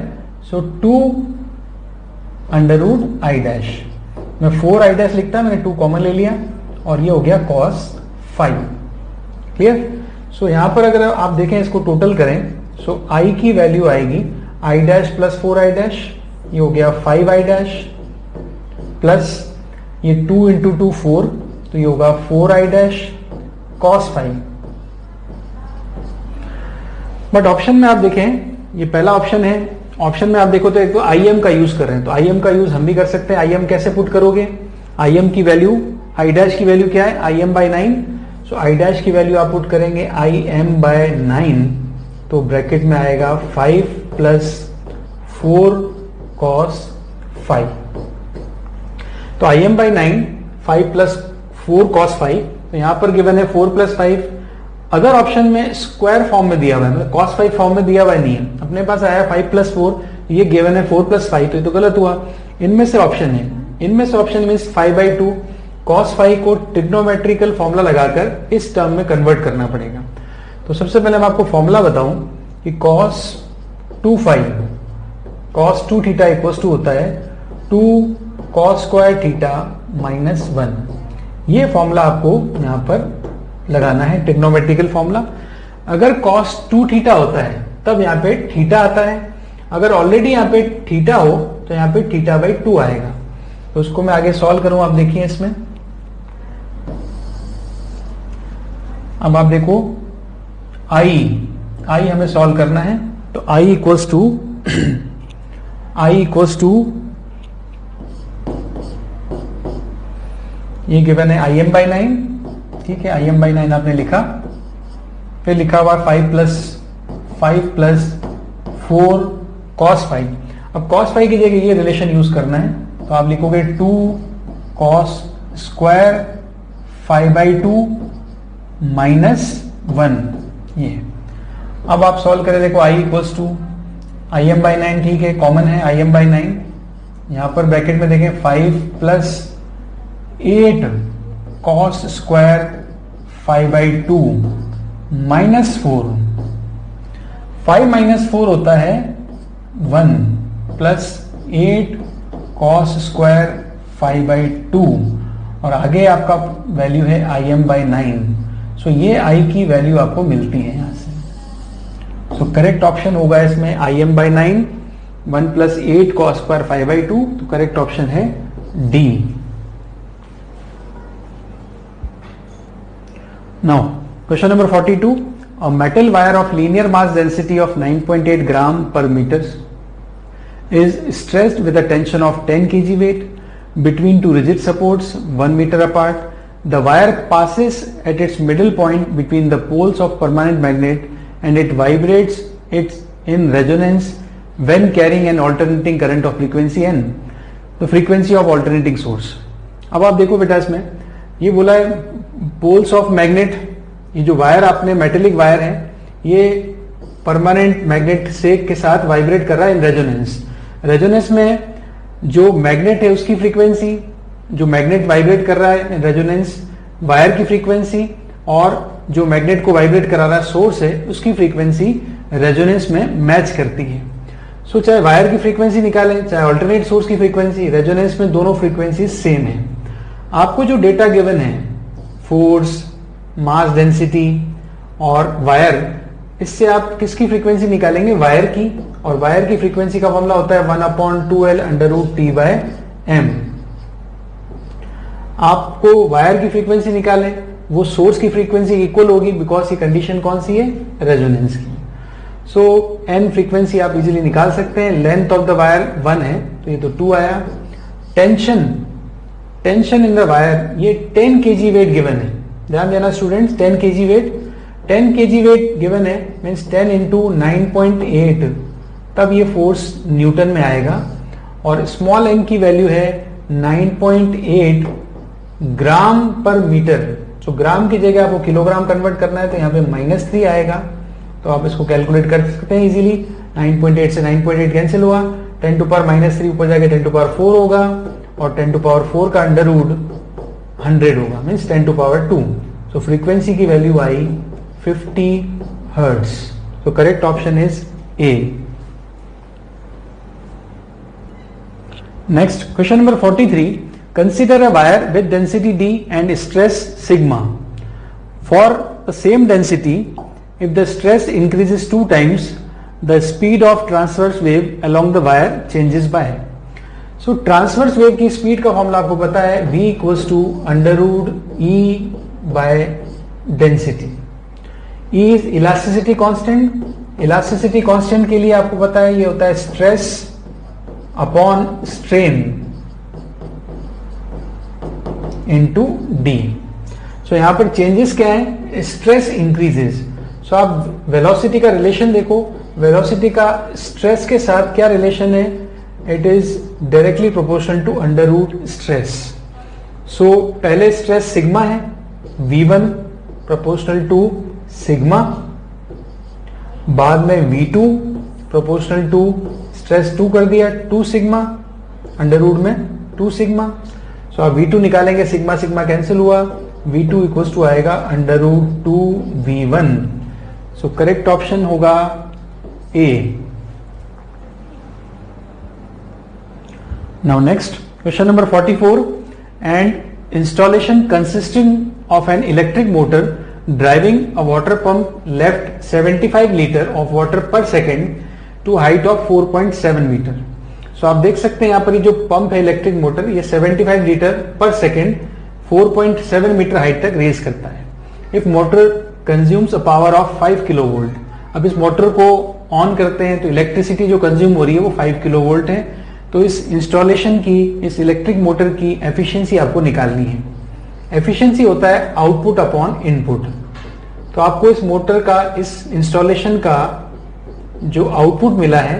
सो 2 अंडर रूट आई डैश। मैं 4i डैश लिखता, मैंने 2 कॉमन ले लिया और ये हो गया cos 5। क्लियर। सो यहां पर अगर आप देखें इसको टोटल करें, सो i की वैल्यू आएगी i dash plus 4i dash, ये हो गया 5i डैश प्लस ये 2 इंटू 2 4, तो ये होगा 4i dash cos 5। But option में आप देखें, ये पहला ऑप्शन है, ऑप्शन में आप देखो तो एक तो Im का यूज कर रहे हैं, तो Im का यूज हम भी कर सकते हैं। Im कैसे पुट करोगे, Im की वैल्यू, I डैश की वैल्यू क्या है Im by 9, so I dash की वैल्यू आप पुट करेंगे Im बाय 9, तो ब्रैकेट में आएगा 5 प्लस 4 cos 5। तो Im बाय 9 5 प्लस 4 cos 5, तो यहां पर गिवन है 4 प्लस 5, अदर ऑप्शन में स्क्वायर फॉर्म में दिया हुआ है, मतलब cos 5 फॉर्म में दिया हुआ नहीं है, अपने पास आया 5 + 4, ये गिवन है 4 + 5, तो ये तो गलत हुआ। इनमें से ऑप्शन है, इनमें से ऑप्शन मीन्स 5/2, cos 5 को ट्रिग्नोमेट्रिकल फॉर्मूला लगाकर इस टर्म में कन्वर्ट करना पड़ेगा। तो सबसे पहले मैं आपको फॉर्मूला बताऊं कि cos 2 थीटा इक्वल्स टू होता है 2 cos स्क्वायर थीटा -1। ये फॉर्मूला आपको यहां पर लगाना है, ट्रिग्नोमेट्रिकल फॉर्मूला। अगर cos 2 थीटा होता है तब यहां पे थीटा आता है, अगर ऑलरेडी यहां पे थीटा हो तो यहां पे θ/2 आएगा। तो उसको मैं आगे सॉल्व करूं, आप देखिए इसमें। अब आप देखो आई हमें सॉल्व करना है, तो I इक्वल्स टू ये गिवन है Im/9, ठीक है, Im/9 आपने लिखा, फिर लिखा हुआ 5 + 4 cos 5। अब cos 5 की जगह ये रिलेशन यूज करना है, तो आप लिखोगे 2 cos स्क्वायर 5/2 -1, ये। अब आप सॉल्व करें, देखो I इक्वल्स टू Im/9, ठीक है, कॉमन है Im/9, यहां पर ब्रैकेट में देखें 5 + 8 cos स्क्वायर 5/2 -4, 5 - 4 होता है 1 + 8 cos स्क्वायर 5/2, और आगे आपका वैल्यू है Im/9। सो ये I की वैल्यू आपको मिलती है यहां से। सो करेक्ट ऑप्शन होगा इसमें Im/9, 1 + 8 cos स्क्वायर 5/2, तो करेक्ट ऑप्शन है D। Now, question number 42. A metal wire of linear mass density of 9.8 gram per meter is stressed with a tension of 10 kg weight between two rigid supports 1 meter apart. The wire passes at its middle point between the poles of permanent magnet and it vibrates in resonance when carrying an alternating current of frequency n. The frequency of alternating source. अब आप देखो बेटा, इसमें ये बोला है poles of magnet, ये जो वायर आपने मेटेलिक वायर है ये परमानेंट मैग्नेट से के साथ वाइब्रेट कर रहा है इन रेजोनेंस। रेजोनेंस में जो मैग्नेट है उसकी फ्रीक्वेंसी, जो मैग्नेट वाइब्रेट कर रहा है इन रेजोनेंस, वायर की फ्रीक्वेंसी, और जो मैग्नेट को वाइब्रेट करा रहा है सोर्स है उसकी फ्रीक्वेंसी रेजोनेंस में मैच करती है। सो चाहे वायर की फ्रीक्वेंसी निकालें चाहे अल्टरनेट सोर्स की फ्रीक्वेंसी, रेजोनेंस में दोनों फ्रीक्वेंसी सेम है। आपको जो डेटा गिवन है, फोर्स, मास डेंसिटी और वायर, इससे आप किसकी फ्रीक्वेंसी निकालेंगे? वायर की, और वायर की फ्रीक्वेंसी का फॉर्मूला होता है 1/2L√T/m। आपको वायर की फ्रीक्वेंसी निकालें, वो सोर्स की फ्रीक्वेंसी इक्वल होगी, बिकॉज ये कंडीशन कौन सी है? रेजोनेंस की। सो n फ्रीक्वेंसी आप इजीली निकाल सकते हैं। लेंथ ऑफ द वायर 1 है तो ये तो 2 आया। टेंशन इन द वायर, ये 10 kg वेट गिवन है, ध्यान देना स्टूडेंट्स, 10 kg वेट गिवन है, मीन्स 10 × 9.8, तब ये फोर्स न्यूटन में आएगा, और स्मॉल n की वैल्यू है 9.8 ग्राम पर मीटर। तो ग्राम की जगह आपको किलोग्राम कन्वर्ट करना है तो यहाँ पे -3 आएगा, तो आप इसको कैलकुलेट कर सकते हैं इजीली। 9.8 से 9.8 कैंसिल हुआ, 10 to power -3 ऊपर जाके 10 to power 4 होगा, और 10 to power 4 का √ 100 होगा, means 10 to power 2। So frequency की वैल्यू आई 50 हर्ट्ज। तो correct option is A. Next question number 43। Consider a wire with density D and stress sigma. For the same density, if the stress increases 2 times, the speed of transverse wave along the wire changes by. So transverse wave की speed का formula आपको पता है, V = √E/density. E is elasticity constant. Elasticity constant के लिए आपको पता है ये होता है stress upon strain into D. So यहां पर चेंजेस क्या है? Stress increases. सो आप वेलोसिटी का रिलेशन देखो, वेलोसिटी का स्ट्रेस के साथ क्या रिलेशन है? It is directly proportional to √ stress. So पहले स्ट्रेस सिग्मा है, V1 प्रोपोर्शनल टू सिग्मा, बाद में V2 प्रोपोर्शनल टू स्ट्रेस 2 कर दिया 2 सिग्मा अंडर रूट में 2 सिग्मा। सो आप V2 निकालेंगे, सिग्मा सिग्मा कैंसिल हुआ, V2 इक्वल टू आएगा under root 2V1। So correct option होगा A। Now next question number 44, and installation consisting of an electric motor driving a water pump left 75 litre of water per second to height of 4.7 metre. So आप देख सकते हैं यहां पर ये जो pump है इलेक्ट्रिक मोटर, ये 75 लीटर पर सेकेंड 4.7 मीटर हाइट तक रेज करता है। If motor consumes a power of 5 kilo volt, अब इस मोटर को ऑन करते हैं तो इलेक्ट्रिसिटी जो कंज्यूम हो रही है वो 5 किलो वोल्ट है। तो इस इंस्टॉलेशन की, इस इलेक्ट्रिक मोटर की एफिशिएंसी आपको निकालनी है। एफिशिएंसी होता है आउटपुट अपॉन इनपुट। तो आपको इस मोटर का, इस इंस्टॉलेशन का जो आउटपुट मिला है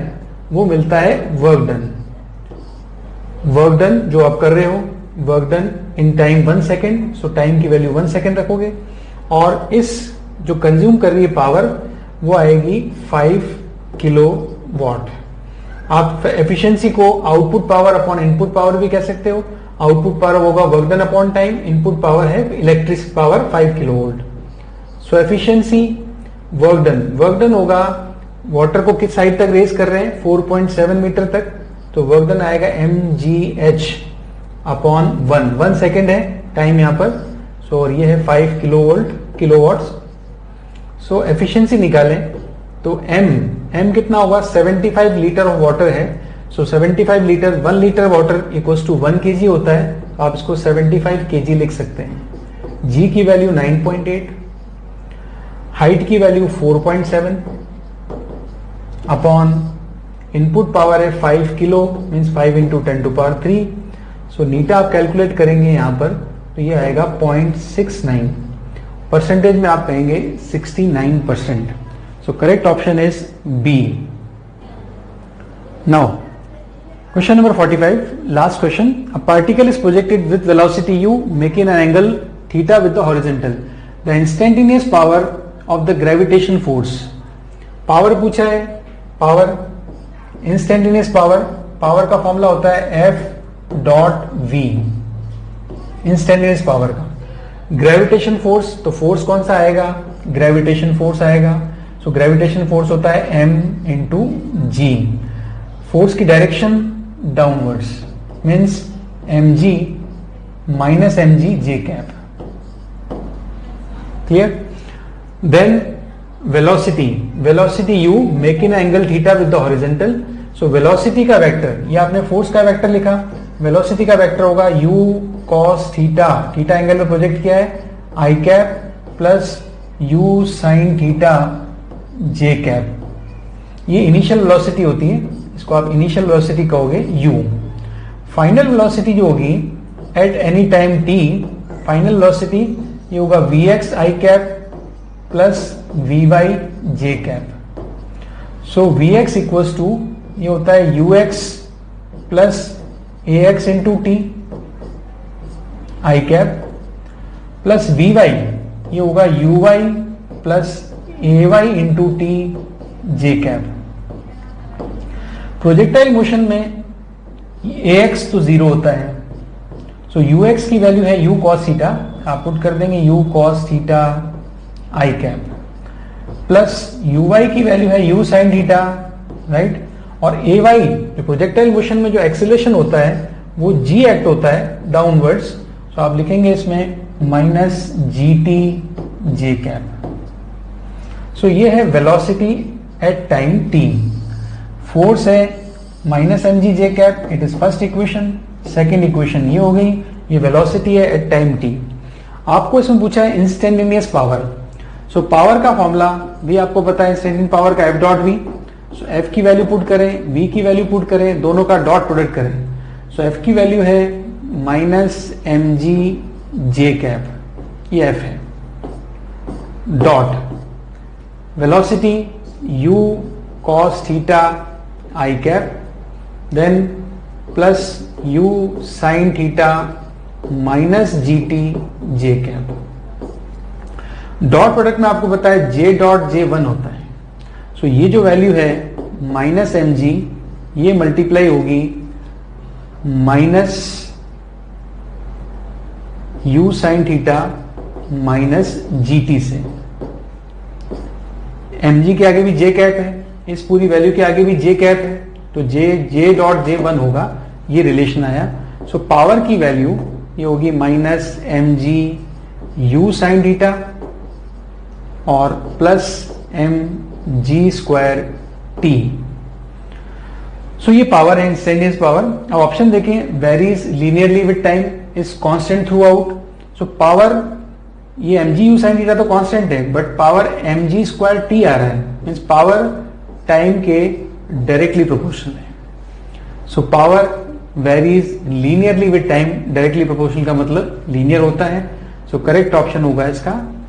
वो मिलता है वर्क डन। वर्क डन जो आप कर रहे हो, work done in time 1 second, so time की वैल्यू 1 सेकेंड रखोगे, और इस जो कंज्यूम कर रही है पावर वो आएगी 5 किलो वॉट। आप एफिशिएंसी को output power upon input power भी कह सकते हो। आउटपुट पावर होगा work done upon time, input power है इलेक्ट्रिक पावर 5 किलो वोल्ट। सो एफिशिएंसी वर्क डन होगा, वाटर को किस साइड तक रेज कर रहे हैं 4.7 मीटर तक, तो वर्क डन आएगा mgh अपॉन 1 सेकेंड है टाइम यहां पर। सो और ये है 5 किलोवाट्स। सो एफिशिएंसी निकालें तो m कितना होगा, 75 लीटर ऑफ वाटर है। So 75 litre, 1 litre water equals to 1 kg होता है, तो आप इसको 75 kg लिख सकते हैं। g की वैल्यू 9.8, हाइट की वैल्यू 4.7 अपॉन इनपुट पावर है 5 kilo, means 5 into 10 to power 3। So नीटा आप कैलकुलेट करेंगे यहां पर तो ये आएगा 0.69। परसेंटेज में आप कहेंगे 69%। So correct option is B. Now question number 45, last question. A particle is projected with velocity u making an angle theta with the horizontal. The instantaneous power of the gravitation force. Power पूछा है, power, instantaneous power का formula होता है F dot V, instantaneous power का। Gravitation force, तो force कौन सा आएगा, ग्रेविटेशन फोर्स आएगा। सो ग्रेविटेशन फोर्स होता है M इंटू G। फोर्स की direction downwards, means mg minus mg j cap. Clear? Then velocity u making angle theta with the horizontal. So velocity का vector, ये आपने फोर्स का वेक्टर लिखा, velocity का वेक्टर होगा u cos theta, theta angle में project किया है i cap plus u sin theta j cap. ये इनिशियल वेलोसिटी होती है, इसको आप इनिशियल वेलोसिटी कहोगे u। फाइनल वेलोसिटी जो होगी at any time t, final velocity ये होगा vx i cap plus vy j cap. So vx equals to ये होता है ux plus ax into T i cap plus vy ये होगा uy plus ay into T j cap. Projectile motion में ax तो 0 होता है, सो ux की वैल्यू है u cos थीटा, आप पुट कर देंगे u cos theta i cap, plus uy की वैल्यू है u sin थीटा, राइट। और ay जो प्रोजेक्टाइल मोशन में जो एक्सेलरेशन होता है वो g एक्ट होता है डाउनवर्ड्स, तो आप लिखेंगे इसमें minus gt j cap. So ये है velocity at time t। Force है minus M G J cap, it is first equation. Second equation ये हो गई, ये वेलोसिटी है एट टाइम t। आपको इसमें पूछा है इंस्टेंटेनियस पावर। सो पावर का फॉर्मूला भी आपको पता है, इंस्टेंटेनियस पावर का F dot V। So F की वैल्यू पुट करें, V की वैल्यू पुट करें, दोनों का डॉट प्रोडक्ट करें। सो F की वैल्यू है माइनस एम जी जे कैप, ये F है। Dot velocity u cos theta i cap, then plus u sin theta minus gt j cap. Dot product में आपको पता है जे डॉट जे 1 होता है। सो ये जो वैल्यू है माइनस एम जी, ये मल्टीप्लाई होगी minus you sine theta minus G T से। एम जी के आगे भी जे कैप है, इस पूरी वैल्यू के आगे भी जे कैप है, तो जे डॉट जे 1 होगा, ये रिलेशन आया। सो पावर की वैल्यू ये होगी minus M g u sine theta और plus m g square t. So ये पावर है, इंस्टेंटेनियस पावर। अब ऑप्शन देखें, varies linearly with time, is constant throughout. So power ये m g u sine theta तो constant है, but power m g square t आ रहा है, मीन्स पावर टाइम के डायरेक्टली प्रोपोर्शनल है। So power varies linearly with time, directly proportional का मतलब लीनियर होता है। सो करेक्ट ऑप्शन होगा इसका